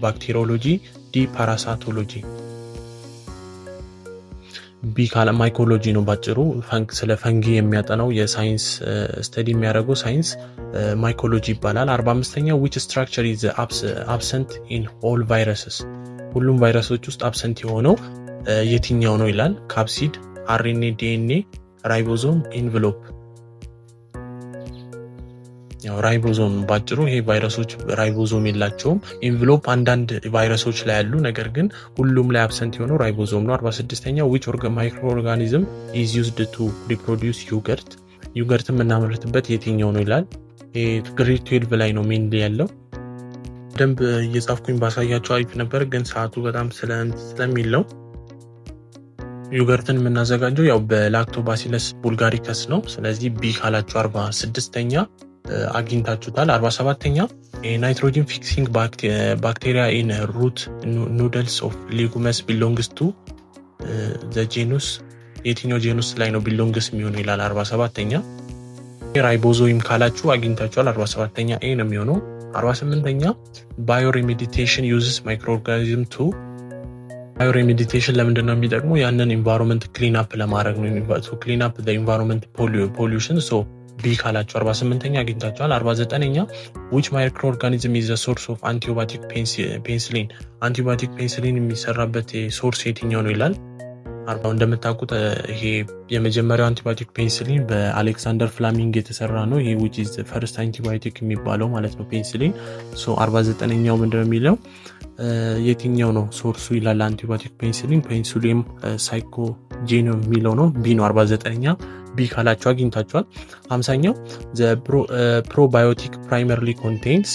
ባክቴሪዮሎጂ፣ ዲ ፓራሳቶሎጂ። ቢ ካለ ማይኮሎጂ ነው ባጭሩ። ስለ ፈንጊ የሚያጠናው የሳይንስ ስተዲ የሚያደርገው ሳይንስ ማይኮሎጂ ይባላል። 45ኛው which structure is absent in all viruses ሁሉም ቫይረሶች ውስጥ አብሰንት የሆነው የትኛው ነው ይላል። ካፕሲድ፣ አርኤንኤ፣ ዲኤንኤ፣ ራይቦዞም፣ ኢንቨሎፕ። ያው ራይቦዞም ባጭሩ ይሄ ቫይረሶች ራይቦዞም የላቸውም። ኢንቨሎፕ አንዳንድ ቫይረሶች ላይ ያሉ ነገር ግን ሁሉም ላይ አብሰንት የሆነው ራይቦዞም ነው። 46ኛው which microorganism is used to reproduce yogurt ዮገርት የምናመርትበት የትኛው ነው ይላል። ግሬድ 12 ላይ ነው ሜንሊ ያለው። ደንብ እየጻፍኩኝ ባሳያቸው አሪፍ ነበር ግን ሰዓቱ በጣም ስለሚል ነው። ዮገርትን የምናዘጋጀው ያው በላክቶባሲለስ ቡልጋሪከስ ነው። ስለዚህ ቢ ካላችሁ 46ኛ አግኝታችሁታል። 47ኛ ናይትሮጂን ፊክሲንግ ባክቴሪያ ኢን ሩት ኑድልስ ኦፍ ሌጉመስ ቢሎንግስ ቱ ዘ ጄኑስ የትኛው ጄኑስ ላይ ነው ቢሎንግስ የሚሆነው ይላል። 47ኛ ራይቦዞይም ካላችሁ አግኝታችኋል። 47ኛ ኤ ነው የሚሆነው። 48ኛ ባዮሪሜዲቴሽን ዩዝስ ማይክሮኦርጋኒዝም ቱ ባዮሪሜዲቴሽን ለምንድን ነው የሚጠቅመው? ያንን ኢንቫይሮንመንት ክሊን አፕ ለማድረግ ነው። ክሊን አፕ ዘ ኢንቫይሮንመንት ፖሊዩሽን። ሶ ቢ ካላችሁ 48ኛ አግኝታችኋል። 49ኛ which microorganism is the source of antibiotic penicillin አንቲባዮቲክ ፔንሲሊን የሚሰራበት ሶርስ የትኛው ነው ይላል። እንደምታውቁት ይሄ የመጀመሪያው አንቲባዮቲክ ፔንሲሊን በአሌክሳንደር ፍላሚንግ የተሰራ ነው። ይሄ which is the first antibiotic የሚባለው ማለት ነው ፔንሲሊን። ሶ 49ኛው ምንድነው የሚለው የትኛው ነው ሶርሱ ይላል። አንቲባዮቲክ ፔንሲሊን ፔንሲሊየም ሳይኮጄኒየም የሚለው ነው። ቢ ነው 49ኛ። ቢ ካላችሁ አግኝታችኋል። 50ኛው the probiotic primarily contains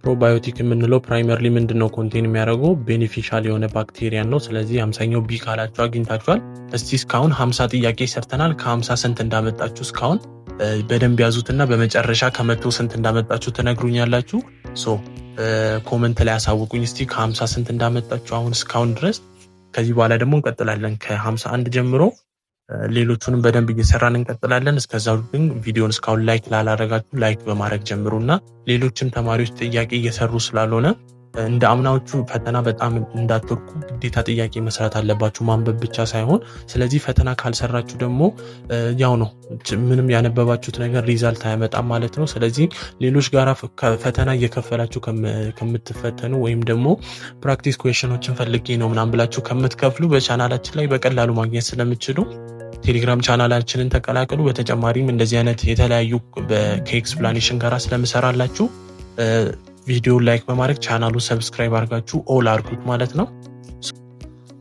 ፕሮባዮቲክ የምንለው ፕራይመርሊ ምንድነው ኮንቴን የሚያደርገው ቤኔፊሻል የሆነ ባክቴሪያን ነው። ስለዚህ 50ኛው ቢ ካላችሁ አግኝታችኋል። እስቲ እስካሁን 50 ጥያቄ ሰርተናል። ከ50 ስንት እንዳመጣችሁ እስካሁን በደንብ ያዙትና በመጨረሻ ከ100 ስንት እንዳመጣችሁ ትነግሩኛላችሁ። ሶ ኮሜንት ላይ አሳውቁኝ እስቲ ከ50 ስንት እንዳመጣችሁ አሁን እስካሁን ድረስ። ከዚህ በኋላ ደግሞ እንቀጥላለን ከ51 ጀምሮ ሌሎቹንም በደንብ እየሰራን እንቀጥላለን። እስከዛው ግን ቪዲዮን እስካሁን ላይክ ላላደረጋችሁ ላይክ በማድረግ ጀምሩና ሌሎችም ተማሪዎች ጥያቄ እየሰሩ ስላልሆነ እንደ አምናዎቹ ፈተና በጣም እንዳትወርቁ ግዴታ ጥያቄ መስራት አለባችሁ ማንበብ ብቻ ሳይሆን። ስለዚህ ፈተና ካልሰራችሁ ደግሞ ያው ነው ምንም ያነበባችሁት ነገር ሪዛልት አያመጣም ማለት ነው። ስለዚህ ሌሎች ጋራ ፈተና እየከፈላችሁ ከምትፈተኑ ወይም ደግሞ ፕራክቲስ ኩዌሽኖችን ፈልጌ ነው ምናምን ብላችሁ ከምትከፍሉ በቻናላችን ላይ በቀላሉ ማግኘት ስለምትችሉ ቴሌግራም ቻናላችንን ተቀላቀሉ። በተጨማሪም እንደዚህ አይነት የተለያዩ ከኤክስፕላኔሽን ጋራ ስለምሰራላችሁ ቪዲዮ ላይክ በማድረግ ቻናሉን ሰብስክራይብ አድርጋችሁ ኦል አድርጉት ማለት ነው።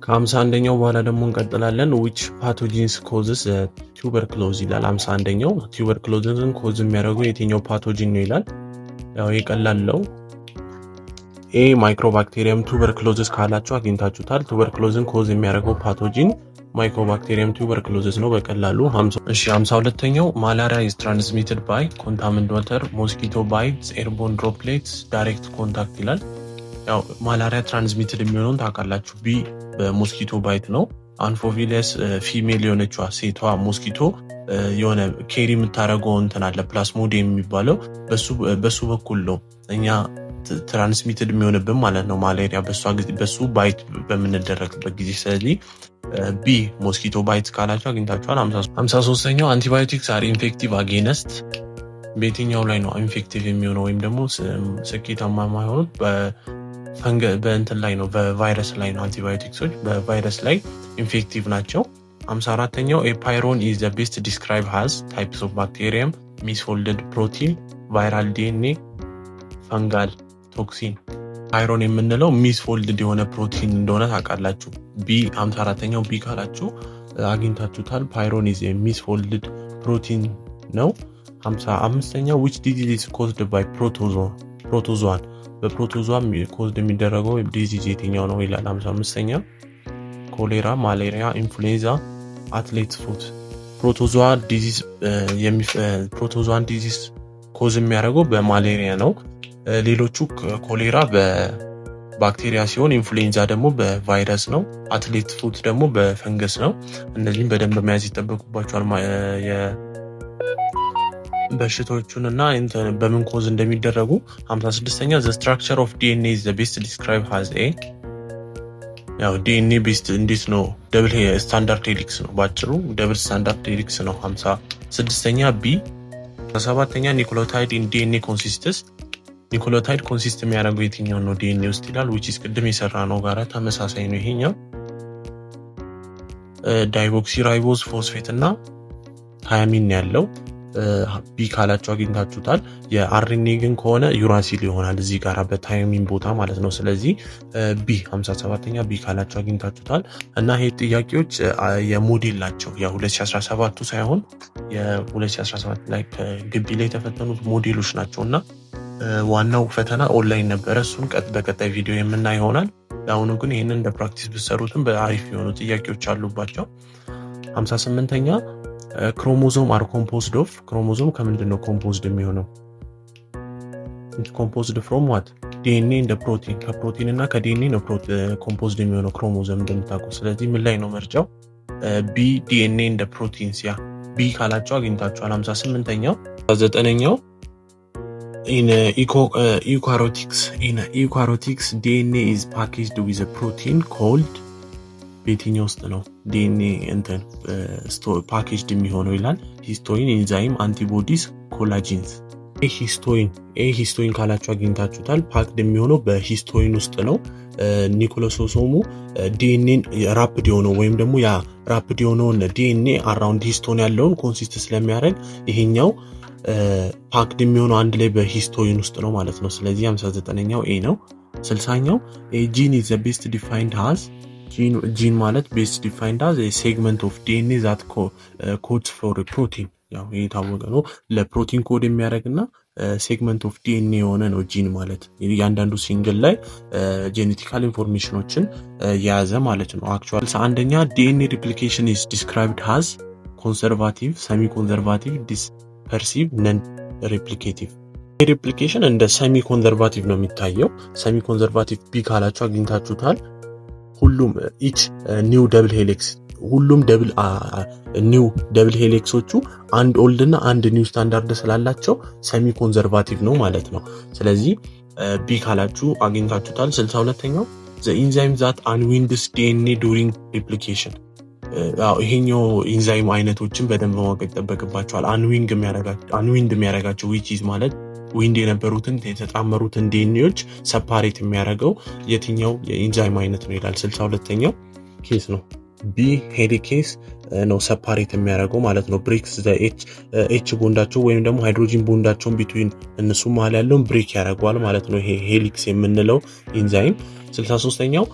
ከ51ኛው በኋላ ደግሞ እንቀጥላለን። which pathogens causes tuberculosis ይላል። 51ኛው ቱበርክሎዝን ኮዝ የሚያደርገው የትኛው ፓቶጂን ነው ይላል። ያው የቀላለው ኤ ማይክሮባክቴሪየም ቱበርክሎዝስ ካላችሁ አግኝታችሁታል። ቱበርክሎዝን ኮዝ የሚያደርገው ፓቶጂን ማይክሮባክቴሪየም ቱበርክሎዝስ ነው በቀላሉ። 52ኛው ማላሪያ is transmitted by contaminated water, mosquito bites, airborne droplets, direct contact ይላል። ያው ማላሪያ ትራንስሚትድ የሚሆነውን ታውቃላችሁ። ቢ በሞስኪቶ ባይት ነው። አንፎፊለስ ፊሜል የሆነችዋ ሴቷ ሞስኪቶ የሆነ ኬሪ የምታደርገው እንትን አለ ፕላስሞዲየም የሚባለው በሱ በኩል ነው እኛ ትራንስሚትድ የሚሆንብን ማለት ነው ማላሪያ በሱ ባይት በምንደረግበት ጊዜ። ስለዚህ ቢ ሞስኪቶ ባይት ካላችሁ አግኝታችኋል። 53ኛው አንቲባዮቲክስ አር ኢንፌክቲቭ አጌነስት በየትኛው ላይ ነው ኢንፌክቲቭ የሚሆነው ወይም ደግሞ ስኬታማ የማይሆኑት? በእንትን ላይ ነው በቫይረስ ላይ ነው። አንቲባዮቲክሶች በቫይረስ ላይ ኢንፌክቲቭ ናቸው። 54ኛው ፓይሮን ኢዝ ዘ ቤስት ዲስክራይብ ሃዝ ታይፕስ ኦፍ ባክቴሪየም ሚስፎልደድ ፕሮቲን ቫይራል ዲኤንኤ ፈንጋል ቶክሲን። ፓይሮን የምንለው ሚስፎልድድ የሆነ ፕሮቲን እንደሆነ ታውቃላችሁ። ቢ 54ኛው ቢ ካላችሁ አግኝታችሁታል። ፓይሮን ኢዝ ሚስፎልድድ ፕሮቲን ነው። 55ኛው which disease is caused by protozoan በፕሮቶዞዋን ኮዝድ የሚደረገው ዲዚዝ የትኛው ነው ይላል። 55ኛው ኮሌራ፣ ማሌሪያ፣ ኢንፍሉዌንዛ፣ አትሌትስ ፉት። ፕሮቶዞዋን ዲዚዝ ኮዝ የሚያደርገው በማሌሪያ ነው። ሌሎቹ ኮሌራ በባክቴሪያ ሲሆን ኢንፍሉዌንዛ ደግሞ በቫይረስ ነው። አትሌት ፉት ደግሞ በፈንገስ ነው። እነዚህም በደንብ መያዝ ይጠበቁባቸዋል በሽታዎቹን እና በምን ኮዝ እንደሚደረጉ። 56ኛ the structure of DNA is the best described as a ያው ዲኤንኤ ቤስት እንዴት ነው? ደብል ስታንዳርድ ሄሊክስ ነው ባጭሩ፣ ደብል ስታንዳርድ ሄሊክስ ነው። 56ኛ ቢ። 57ኛ ኒውክሊዮታይድ ኢን ዲኤንኤ ኮንሲስትስ ኒውክሊዮታይድ ኮንሲስት የሚያደርገው የትኛው ነው ዲኤንኤ ውስጥ ይላል። which is ቅድም የሰራ ነው ጋራ ተመሳሳይ ነው ይሄኛው። ዳይቦክሲራይቦዝ ፎስፌት እና ታያሚን ያለው ቢ ካላችሁ አግኝታችሁታል። የአርኤንኤ ግን ከሆነ ዩራሲል ይሆናል እዚህ ጋር በታይሚን ቦታ ማለት ነው። ስለዚህ ቢ 57ኛ ቢ ካላችሁ አግኝታችሁታል። እና ይሄ ጥያቄዎች የሞዴል ናቸው የ2017 ሳይሆን የ2017 ላይ ግቢ ላይ የተፈተኑት ሞዴሎች ናቸው። እና ዋናው ፈተና ኦንላይን ነበረ። እሱን በቀጣይ ቪዲዮ የምናይ ይሆናል። ለአሁኑ ግን ይህንን እንደ ፕራክቲስ ብትሰሩትም በአሪፍ የሆኑ ጥያቄዎች አሉባቸው። 58ኛ ክሮሞዞም አር ኮምፖዝድ ኦፍ ክሮሞዞም ከምንድን ነው ኮምፖዝድ የሚሆነው? ኮምፖዝድ ፍሮም ዋት? ዲኤንኤ እንደ ፕሮቲን ከፕሮቲን እና ከዲኤንኤ ነው ኮምፖዝድ የሚሆነው ክሮሞዞም እንደምታውቁ። ስለዚህ ምን ላይ ነው ምርጫው? ቢ ዲኤንኤ እንደ ፕሮቲንስ። ያ ቢ ካላቸው አግኝታችኋል። 58ኛው 9ኛው in eukaryotics DNA is packaged with a protein called በየትኛው ውስጥ ነው ዲኤንኤ እንትን ፓኬጅድ የሚሆነው ይላል። ሂስቶይን፣ ኢንዛይም፣ አንቲቦዲስ፣ ኮላጂንስ። ሂስቶይን ካላችሁ አግኝታችሁታል። ፓክድ የሚሆነው በሂስቶይን ውስጥ ነው። ኒውክሊዮሶሙ ዲኤንኤን ራፕድ የሆነው ወይም ደግሞ ያ ራፕድ የሆነውን ዲኤንኤ አራውንድ ሂስቶን ያለውን ኮንሲስት ስለሚያደርግ ይሄኛው ፓክድ የሚሆነው አንድ ላይ በሂስቶይን ውስጥ ነው ማለት ነው። ስለዚህ 59ኛው ኤ ነው። 60ኛው ጂን ኢዝ ዘ ቤስት ዲፋይንድ ሃዝ ጂን ማለት ቤስት ዲፋይንድ ሃዝ ሴግመንት ኦፍ ዲኤንኤ ዛት ኮድስ ፎር ፕሮቲን። ያው ይሄ የታወቀ ነው። ለፕሮቲን ኮድ የሚያደርግና ሴግመንት ኦፍ ዲኤንኤ የሆነ ነው ጂን ማለት። እያንዳንዱ ሲንግል ላይ ጄኔቲካል ኢንፎርሜሽኖችን የያዘ ማለት ነው። አክቹዋሊ 61ኛ ዲኤንኤ ሪፕሊኬሽን ኢዝ ዲስክራይብድ ሃዝ ኮንሰርቫቲቭ፣ ሰሚ ኮንሰርቫቲቭ፣ ዲስፐርሲቭ፣ ነን ሬፕሊኬቲቭ። ሪፕሊኬሽን እንደ ሰሚ ኮንሰርቫቲቭ ነው የሚታየው። ሰሚ ኮንሰርቫቲቭ ቢ ካላችሁ አግኝታችሁታል። ሁሉም ኢች ኒው ደብል ሄሊክስ ሁሉም ኒው ደብል ሄሊክሶቹ አንድ ኦልድ እና አንድ ኒው ስታንዳርድ ስላላቸው ሰሚ ኮንሰርቫቲቭ ነው ማለት ነው። ስለዚህ ቢ ካላችሁ አግኝታችሁታል። 62ኛው the enzyme that unwinds DNA during replication ይሄኛው ኢንዛይም አይነቶችን በደንብ ማወቅ ይጠበቅባቸዋል። አንዊንድ የሚያደርጋቸው which is ማለት ዊንድ የነበሩትን የተጣመሩትን ዲኤንኤዎች ሰፓሬት የሚያደርገው የትኛው የኢንዛይም አይነት ነው ይላል። 62ኛው ኬስ ነው ቢ ሄሊኬስ ነው ሰፓሬት የሚያደርገው ማለት ነው። ብሬክስ ዘ ኤች ቦንዳቸው ወይም ደግሞ ሃይድሮጂን ቦንዳቸውን ቢትዊን እነሱ መሀል ያለውን ብሬክ ያደርገዋል ማለት ነው። ይሄ ሄሊክስ የምንለው ኢንዛይም። 63ኛው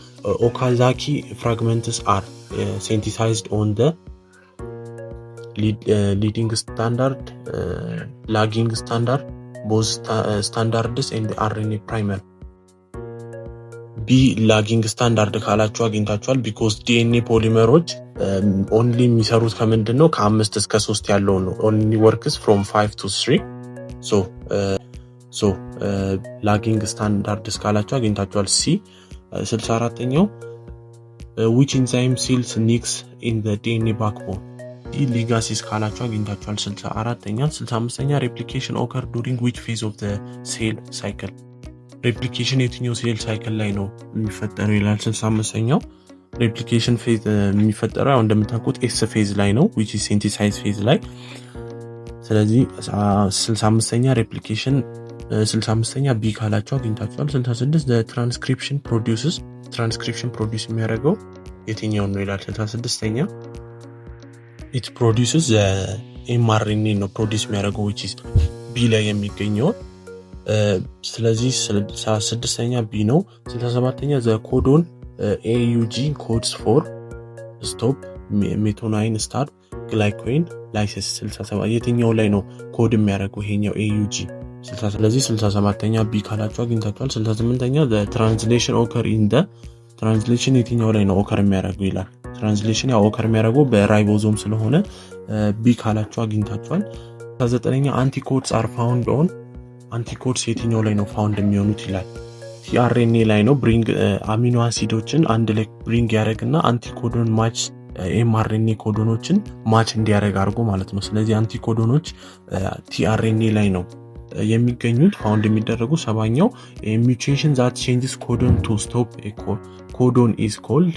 ኦካዛኪ ፍራግመንትስ አር synthesized on the leading standard lagging standard both standards and RNA primer። ቢ ላጊንግ ስታንዳርድ ካላችሁ አግኝታችኋል። ቢኮዝ ዲኤንኤ ፖሊመሮች ኦንሊ የሚሰሩት ከምንድን ነው? ከ5 እስከ 3 ያለው ነው። ኦንሊ ወርክስ ፍሮም 5 to 3 ሶ ላጊንግ ስታንዳርድ ካላችሁ አግኝታችኋል። ሲ 64ኛው which enzyme seals nicks in the DNA backbone። ሊጋሲስ ካላችሁ አግኝታችኋል። 64ኛ 65ኛ replication occur during which phase of the cell cycle። ሬፕሊኬሽን የትኛው ሴል ሳይክል ላይ ነው የሚፈጠረው ይላል። 65ኛው ሬፕሊኬሽን ፌዝ የሚፈጠረው ያው እንደምታውቁት ኤስ ፌዝ ላይ ነው which is synthesize ፌዝ ላይ። ስለዚህ 65ኛ ሬፕሊኬሽን 65ኛ ቢ ካላችሁ አግኝታችኋል። 66 the transcription produce የሚያደርገው የትኛው ነው ይላል። 66ኛ it produces the mRNA ነው ፕሮዲዩስ የሚያደርገው which is ቢ ላይ የሚገኘው። ስለዚህ 66ኛ ቢ ነው። 67ኛ the codon AUG codes for ስቶፕ ሜቶናይን ስታርት ግላይኮይን ላይሲስ 67 የትኛው ላይ ነው ኮድ የሚያደርገው ይሄኛው AUG 60 ስለዚህ 67ኛ ቢ ካላችሁ አግኝታችኋል 68ኛ the translation occur in the ትራንስሌሽን የትኛው ላይ ነው ኦከር የሚያደርገው ይላል ትራንስሌሽን ያው ኦከር የሚያደርገው በራይቦዞም ስለሆነ ቢ ካላችሁ አግኝታችኋል 69ኛ አንቲኮድስ አር ፋውንድ ኦን አንቲኮድስ የትኛው ላይ ነው ፋውንድ የሚሆኑት ይላል tRNA ላይ ነው ብሪንግ አሚኖ አሲዶችን አንድ ላይ ብሪንግ ያደርግና አንቲኮዶን ማች mRNA ኮዶኖችን ማች እንዲያደርግ አድርጎ ማለት ነው ስለዚህ አንቲኮዶኖች tRNA ላይ ነው የሚገኙት ፋውንድ የሚደረጉ ሰባኛው mutation that changes codon to stop a codon is called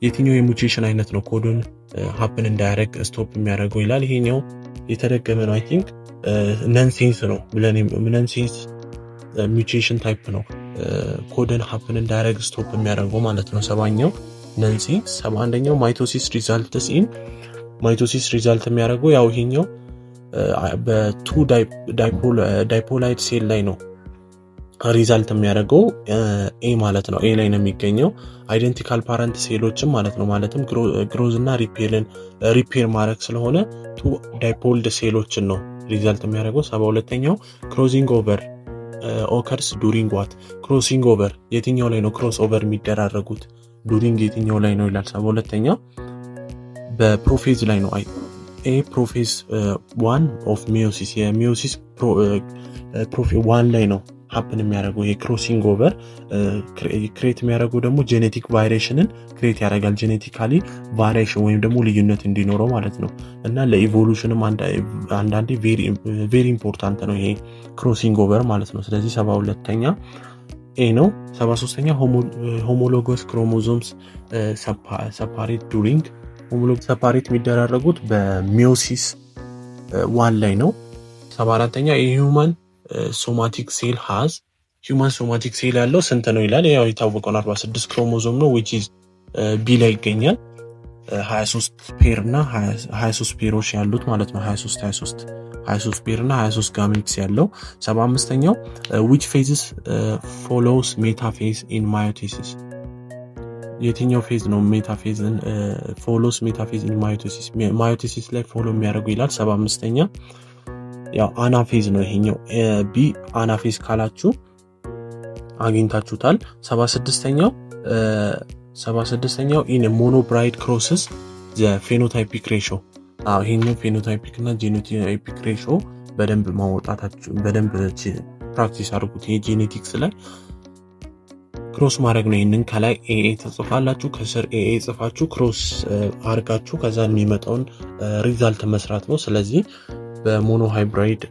የትኛው የሙቴሽን አይነት ነው ኮዶን happen እንዳያደርግ ስቶፕ የሚያደርገው ይላል ይሄኛው የተደገመ ነው I think ነንሴንስ ነው ነንሴንስ mutation type ነው ኮዶን happen እንዳያደርግ ስቶፕ የሚያደርገው ማለት ነው ሰባኛው ነንሴንስ 71ኛው ማይቶሲስ ሪዛልትስ ኢን ማይቶሲስ ሪዛልት የሚያደርገው ያው ይሄኛው በቱ ዳይፖላይድ ሴል ላይ ነው ሪዛልት የሚያደርገው ኤ ማለት ነው ኤ ላይ ነው የሚገኘው አይደንቲካል ፓረንት ሴሎችም ማለት ነው ማለትም ግሮዝ እና ሪፔር ማድረግ ስለሆነ ቱ ዳይፖልድ ሴሎችን ነው ሪዛልት የሚያደርገው 72ኛው ክሮሲንግ ኦቨር ኦከርስ ዱሪንግ ዋት ክሮሲንግ ኦቨር የትኛው ላይ ነው ክሮስ ኦቨር የሚደራረጉት ዱሪንግ የትኛው ላይ ነው ይላል 72ኛው በፕሮፌዝ ላይ ነው a prophase 1 of meiosis የmeiosis prophase 1 ላይ ነው happen የሚያደርገው ይሄ crossing over create የሚያደርገው ደግሞ genetic variationን create ያደርጋል genetically variation ወይም ደግሞ ልዩነት እንዲኖረው ማለት ነው እና ለኢቮሉሽንም አንዳንዴ very important ነው ይሄ crossing over ማለት ነው ስለዚህ 72ኛ A ነው 73ኛ homologous chromosomes separate during ሆሞሎግ ሰፓሬት የሚደራረጉት በሚዮሲስ 1 ላይ ነው 74ኛ የሂዩማን ሶማቲክ ሴል ሃዝ ሂዩማን ሶማቲክ ሴል ያለው ስንት ነው ይላል ያው የታወቀው 46 ክሮሞዞም ነው which is ቢ ላይ ይገኛል 23 ፔር እና 23 ፔሮች ያሉት ማለት ነው 23 ፔር እና 23 ጋሜትስ ያለው 75ኛው which phases follows metaphase in meiosis የትኛው ፌዝ ነው ሜታፌዝን ፎሎስ ሜታፌዝ ኢን ማዮሲስ ላይ ፎሎ የሚያደርገው ይላል 75ኛ ያው አናፌዝ ነው ይሄኛው ቢ አናፌዝ ካላችሁ አግኝታችሁታል 76ኛው ኢን ሞኖብራይድ ክሮስስ ዘ ፌኖታይፒክ ሬሾ ይሄኛው ፌኖታይፒክ እና ጂኖታይፒክ ሬሾ በደንብ ማውጣታችሁ በደንብ ፕራክቲስ አድርጉት ይሄ ጄኔቲክስ ላይ ክሮስ ማድረግ ነው ይሄንን ከላይ ኤኤ ተጽፋላችሁ ከስር ኤኤ ጽፋችሁ ክሮስ አርጋችሁ ከዛ የሚመጣውን ሪዛልት መስራት ነው ስለዚህ በሞኖ ሃይብሪድ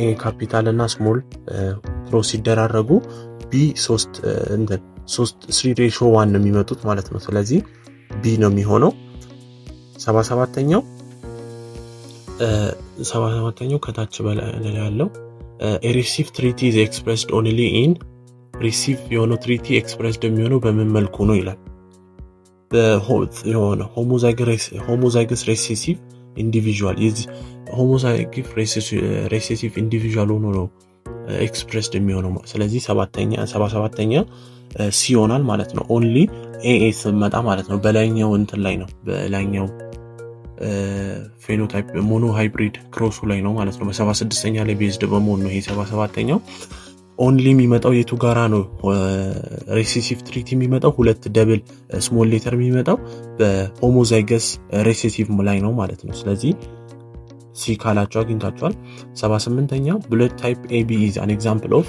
ኤ ካፒታል እና ስሞል ክሮስ ሲደራረጉ ቢ 3 ሬሾ 1 ነው የሚመጡት ማለት ነው ስለዚህ ቢ ነው የሚሆነው 77ኛው ከታች በላይ ያለው ሪሲቭ ትሪቲ is expressed only in ሪሲቭ የሆነው ትሪቲ ኤክስፕሬስድ የሚሆነው በምን መልኩ ነው ይላል የሆነ ሆሞዛይገስ ሬሴሲቭ ኢንዲቪዥዋል የዚህ ሆሞዛይገስ ሬሴሲቭ ኢንዲቪዥዋል ሆኖ ነው ኤክስፕሬስድ የሚሆነው ስለዚህ 77ኛ ሲ ይሆናል ማለት ነው ኦንሊ ኤኤ ስመጣ ማለት ነው በላይኛው እንትን ላይ ነው በላይኛው ፌኖታይፕ ሞኖ ሃይብሪድ ክሮሱ ላይ ነው ማለት ነው በ76ኛ ላይ ቤዝድ በመሆን ነው ይሄ 77ኛው ኦንሊ የሚመጣው የቱ ጋራ ነው ሬሴሲቭ ትሪቲ የሚመጣው ሁለት ደብል ስሞል ሌተር የሚመጣው በሆሞዛይገስ ሬሴሲቭ ላይ ነው ማለት ነው ስለዚህ ሲ ካላችሁ አግኝታችኋል 78ኛው ብለድ ታይፕ AB is an example of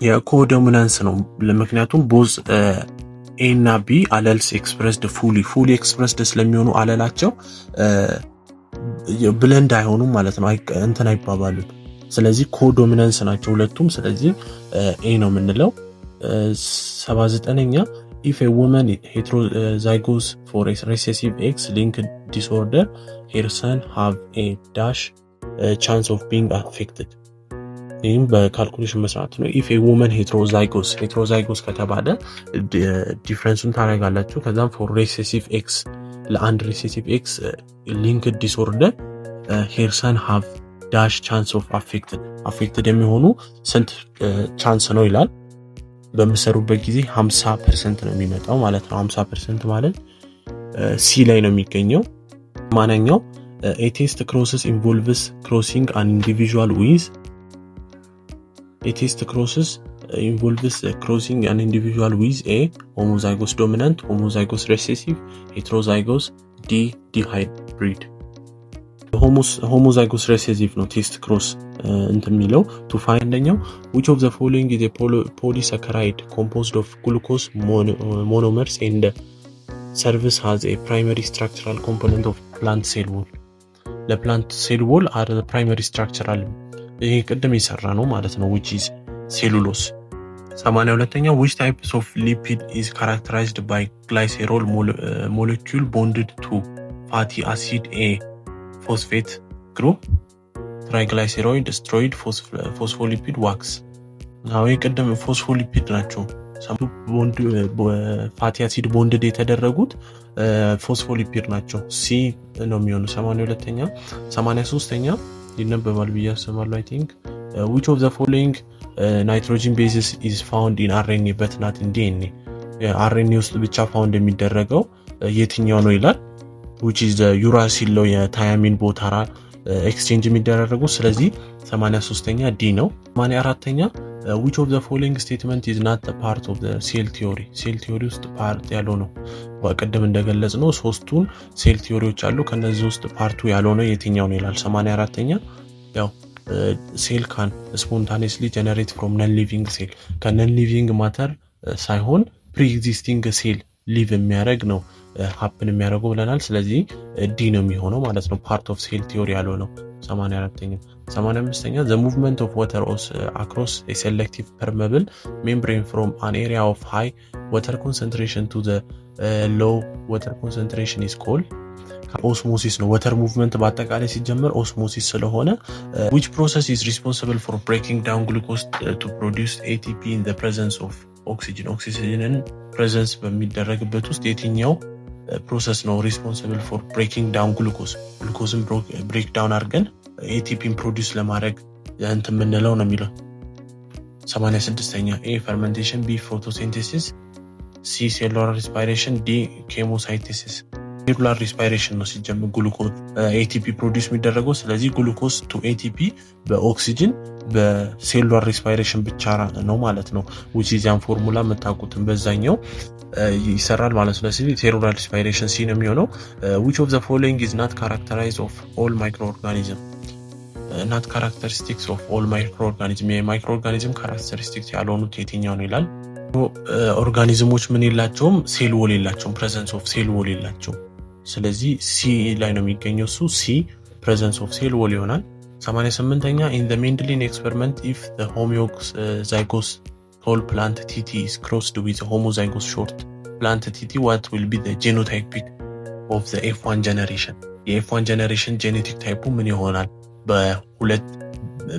የኮዶሚናንስ ነው ምክንያቱም ቦዝ A እና B አለልስ ኤክስፕረስድ ፉሊ ኤክስፕረስድ ስለሚሆኑ አለላቸው ብለንድ አይሆኑም ማለት ነው እንትን አይባባሉም ስለዚህ ኮዶሚናንስ ናቸው ሁለቱም ስለዚህ ኤ ነው የምንለው 79ኛ if a woman heterozygous for a recessive X-linked disorder her son have a dash chance of being affected ይህም በካልኩሌሽን መስራት ነው if a woman heterozygous ከተባለ ዲፍረንሱን ታደርጋላችሁ ከዛም for recessive X ለአንድ recessive X linked disorder her son have dash chance of affected የሚሆኑ ስንት ቻንስ ነው ይላል በምሰሩበት ጊዜ 50% ነው የሚመጣው ማለት ነው። 50% ማለት ሲ ላይ ነው የሚገኘው። ማንኛው a test process involves crossing an individual with a homozygous dominant, homozygous recessive, heterozygous, D hybrid. homozygous recessive ነው ቴስት ክሮስ እንትን የሚለው to find አንደኛው which of the following is a polysaccharide composed of glucose monomers and serves as a primary structural component of plant cell wall. ለፕላንት ሴል ዎል are the primary structural ይሄ ቅድም የሰራ ነው ማለት ነው which is cellulose. 82ኛው which types of lipid is characterized by glycerol molecule bonded to fatty acid A phosphate group, triglyceride, steroid, phospholipid, wax. አሁን የቅድም ፎስፎሊፒድ ናቸው። ቦንድ ፋቲ አሲድ ቦንድድ የተደረጉት ፎስፎሊፒድ ናቸው። ሲ ነው የሚሆነው 82ኛ። 83ኛ ይነበባል ብዬ አስባለሁ I think which of the following nitrogen bases is found in RNA but not in DNA. RNA ውስጥ ብቻ ፋውንድ የሚደረገው የትኛው ነው ይላል which is the uracil የታያሚን ቦታራ ኤክስቼንጅ የሚደረጉ ስለዚህ 83ኛ ዲ ነው። 84ኛ which of the following statement is not a part of the cell theory. ሴል ቲዮሪ ውስጥ ፓርት ያለው ነው። በቀደም እንደገለጽ ነው ሶስቱን ሴል ቲዮሪዎች አሉ ከነዚህ ውስጥ ፓርቱ ያለው ነው የትኛው ነው ይላል 84ኛ ያው ሴል ካን spontaneously generate from non living cell ከnon living matter ሳይሆን pre existing cell ሊቭ የሚያደርግ ነው happen የሚያደርገው ብለናል። ስለዚህ ዲ ነው የሚሆነው ማለት ነው ፓርት ኦፍ ሴል ቲዮሪ ያለው ነው 84ኛ። 85ኛ the movement of water across a selective permeable membrane from an area of high water concentration to the low water concentration is called osmosis ነው። water movement በአጠቃላይ ሲጀመር osmosis ስለሆነ which process is responsible for breaking down glucose to produce ATP in the presence of oxygen. oxygen presence በሚደረግበት ውስጥ የትኛው ፕሮሰስ ነው ሪስፖንሲብል ፎር ብሬኪንግ ዳውን ግሉኮዝን ብሬክ ዳውን አድርገን ኤቲፒን ፕሮዲዩስ ለማድረግ እንትን የምንለው ነው የሚለው 86ኛ ኤ ፈርመንቴሽን ቢ ፎቶሲንቴሲስ ሲ ሴሉላር ሪስፓይሬሽን ዲ ኬሞሳይቶሲስ። ሴሉላር ሪስፓይሬሽን ነው ሲጀምር ግሉኮዝ ኤቲፒ ፕሮዲዩስ የሚደረገው ስለዚህ ግሉኮዝ ቱ ኤቲፒ በኦክሲጅን በሴሉላር ሪስፓይሬሽን ብቻ ነው ማለት ነው which is ያን ፎርሙላ መታቁትን በዛኛው ይሰራል ማለት ነው። ስለዚህ ሴሉላር ሪስፓይሬሽን ሲ ነው የሚሆነው which of the following is not characterized of all microorganism. not characteristics of all microorganism የማይክሮኦርጋኒዝም ካራክተሪስቲክስ ያልሆኑት የትኛው ነው ይላል። ኦርጋኒዝሞች ምን የላቸውም ሴል ዎል የላቸውም ፕሬዘንስ ኦፍ ሴል ዎል የላቸውም። ስለዚህ ሲ ላይ ነው የሚገኘው እሱ ሲ ፕሬዘንስ ኦፍ ሴል ዎል ይሆናል። 88ኛ in the Mendelian experiment if the homozygous whole plant TT is crossed with a homozygous short plant TT what will be the genotype of the F1 generation. የF1 generation genetic type ምን ይሆናል በሁለት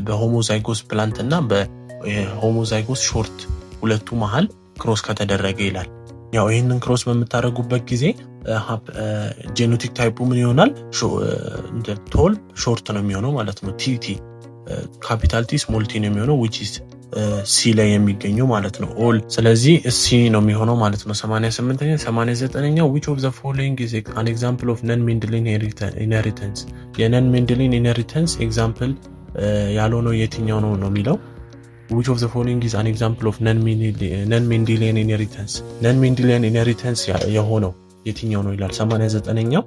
በሆሞዛይጎስ ፕላንት እና በሆሞዛይጎስ ሾርት ሁለቱ መሃል ክሮስ ከተደረገ ይላል። ያው ይሄንን ክሮስ በመታረጉበት ጊዜ ጄኔቲክ ታይፑ ምን ይሆናል እንደ ቶል ሾርት ነው የሚሆነው ማለት ነው። ቲቲ ካፒታል ቲ ስሞል ቲ ነው የሚሆነው which is ሲ ላይ የሚገኘው ማለት ነው ኦል ስለዚህ ሲ ነው የሚሆነው ማለት ነው። 88ኛ 89ኛ which of the following is an example of non Mendelian inheritance. የnon Mendelian inheritance ኤግዛምፕል ያልሆነው የትኛው ነው የሚለው which of the following is an example of non Mendelian inheritance. non Mendelian inheritance የሆነው የትኛው ነው ይላል 89ኛው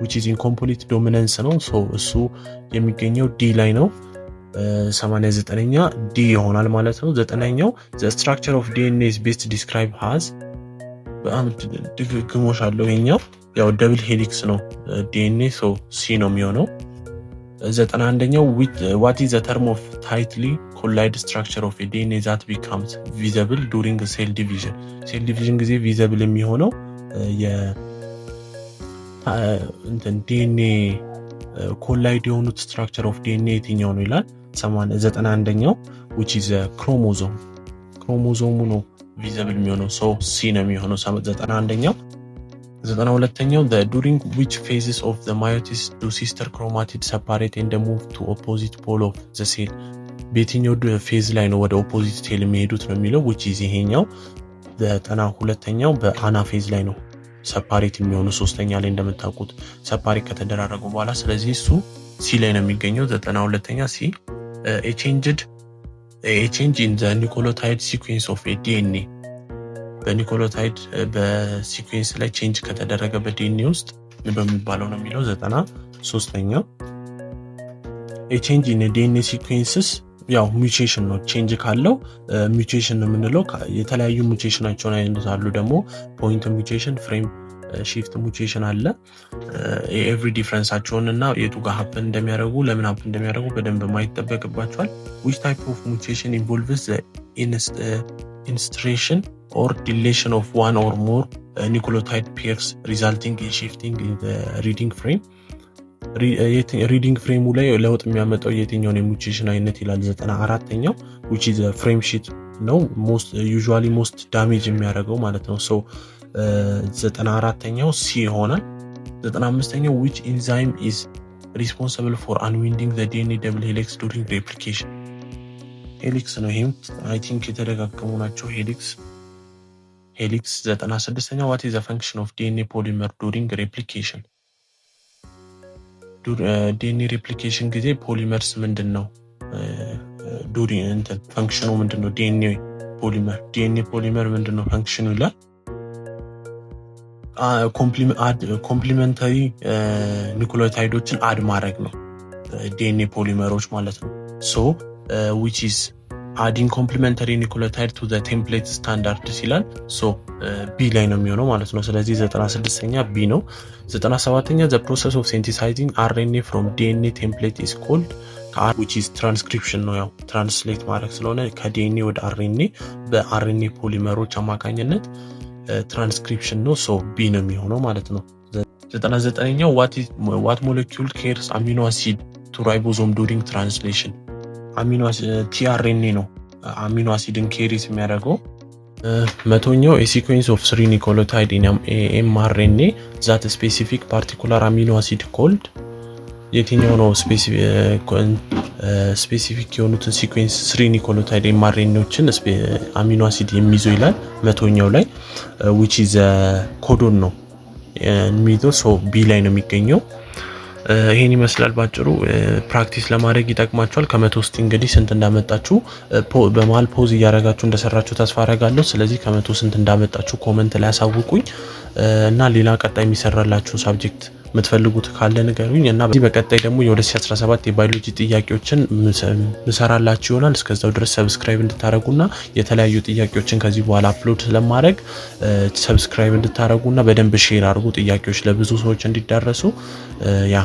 which is incomplete dominance ነው so እሱ የሚገኘው ዲ ላይ ነው 89ኛ ዲ ይሆናል ማለት ነው። 9ኛው the structure of DNA is best described as በጣም ድግግሞሽ አለው ይሄኛው ያው ደብል ሄሊክስ ነው DNA so ሲ ነው የሚሆነው። 91ኛው what is the term of tightly collided structure of a DNA that becomes visible during cell division. cell division ጊዜ visible የሚሆነው እንትን DNA ኮላይድ የሆኑት structure of DNA የትኛው ነው ይላል 91ኛው which is a chromosome ነው visible የሚሆነው so C ነው የሚሆነው 91ኛው። 92ኛው during which phases of the meiosis do sister chromatids separate and move to opposite pole of the cell. በየትኛው ፌዝ ላይ ነው ወደ ኦፖዚት ቴል የሚሄዱት ነው የሚለው which is ይሄኛው 92ኛው በአና ፌዝ ላይ ነው ሰፓሬት የሚሆኑ ሶስተኛ ላይ እንደምታውቁት ሰፓሬት ከተደራረጉ በኋላ ስለዚህ እሱ ሲ ላይ ነው የሚገኘው 92ኛ ሲ a change in the nucleotide sequence of a DNA በኒኮሎታይድ በሲኩዌንስ ላይ ቼንጅ ከተደረገ በዲኤንኤ ውስጥ በሚባለው ነው የሚለው 93ኛው a change in DNA sequences ያው ሙቴሽን ነው ቼንጅ ካለው ሙቴሽን ነው የምንለው የተለያዩ ሙቴሽናቸው አይነት አሉ ደግሞ ፖይንት ሙቴሽን ፍሬም ሺፍት ሙቴሽን አለ ኤቭሪ ዲፈረንሳቸውን እና የቱ ጋር ሀፕን እንደሚያደርጉ ለምን ሀፕን እንደሚያደርጉ በደንብ ማይጠበቅባቸዋል which type of mutation involves the insertion or deletion of one or more nucleotide pairs resulting in shifting in the reading frame ሪዲንግ ፍሬሙ ላይ ለውጥ የሚያመጣው የትኛውን የሙቴሽን አይነት ይላል 94ኛው which is a frame shift ነው most damage የሚያደርገው ማለት ነው so 94ኛው ሲ ይሆናል 95ኛው which enzyme is responsible for unwinding the DNA double helix during replication helix ነው ይሄም I think የተደጋገሙ ናቸው helix 96ኛው what is the function of DNA polymer during replication DNA replication ጊዜ ፖሊመርስ ምንድነው during እንትን ፈንክሽኑ ምንድነው DNA ፖሊመር ምንድነው ፈንክሽኑ ይላል ኮምፕሊመንታሪ ኒውክሊዮታይዶችን አድ ማድረግ ነው DNA ፖሊመሮች ማለት ነው so which is adding complementary nucleotide to the template standard ይላል so B ላይ ነው የሚሆነው ማለት ነው ስለዚህ 96ኛ B ነው 97ኛ the process of synthesizing RNA from DNA template is called which is transcription ነው ያው ትራንስሌት ማድረግ ስለሆነ ከDNA ወደ RNA በRNA ፖሊመሮች አማካኝነት ትራንስክሪፕሽን ነው so B ነው የሚሆነው ማለት ነው 99ኛው what molecule carries amino acid to ribosome during translation አሚኖ tRNA ነው አሚኖ አሲድን ኬሪስ የሚያደርገው መቶኛው a sequence of 3 nucleotide in mRNA that specific particular amino acid called የትኛው ነው ስፔሲፊክ የሆኑትን ሲኩዌንስ 3 ኒውክሊዮታይድ mRNAዎችን አሚኖ አሲድ የሚይዙ ይላል መቶኛው ላይ which is ኮዶን ነው የሚይዘው so B ላይ ነው የሚገኘው ይሄን ይመስላል ባጭሩ ፕራክቲስ ለማድረግ ይጠቅማችኋል ከመቶ እስቲ እንግዲህ ስንት እንዳመጣችሁ በመሃል ፖዝ እያደረጋችሁ እንደሰራችሁ ተስፋ አደርጋለሁ ስለዚህ ከመቶ ስንት እንዳመጣችሁ ኮሜንት ላይ አሳውቁኝ እና ሌላ ቀጣይ የሚሰራላችሁ ሳብጀክት የምትፈልጉት ካለ ንገሩኝ እና በዚህ በቀጣይ ደግሞ የ2017 የባዮሎጂ ጥያቄዎችን እንሰራላችሁ ይሆናል እስከዛው ድረስ ሰብስክራይብ እንድታረጉና የተለያዩ ጥያቄዎችን ከዚህ በኋላ አፕሎድ ስለማድረግ ሰብስክራይብ እንድታረጉና በደንብ ሼር አድርጉ ጥያቄዎች ለብዙ ሰዎች እንዲዳረሱ ያ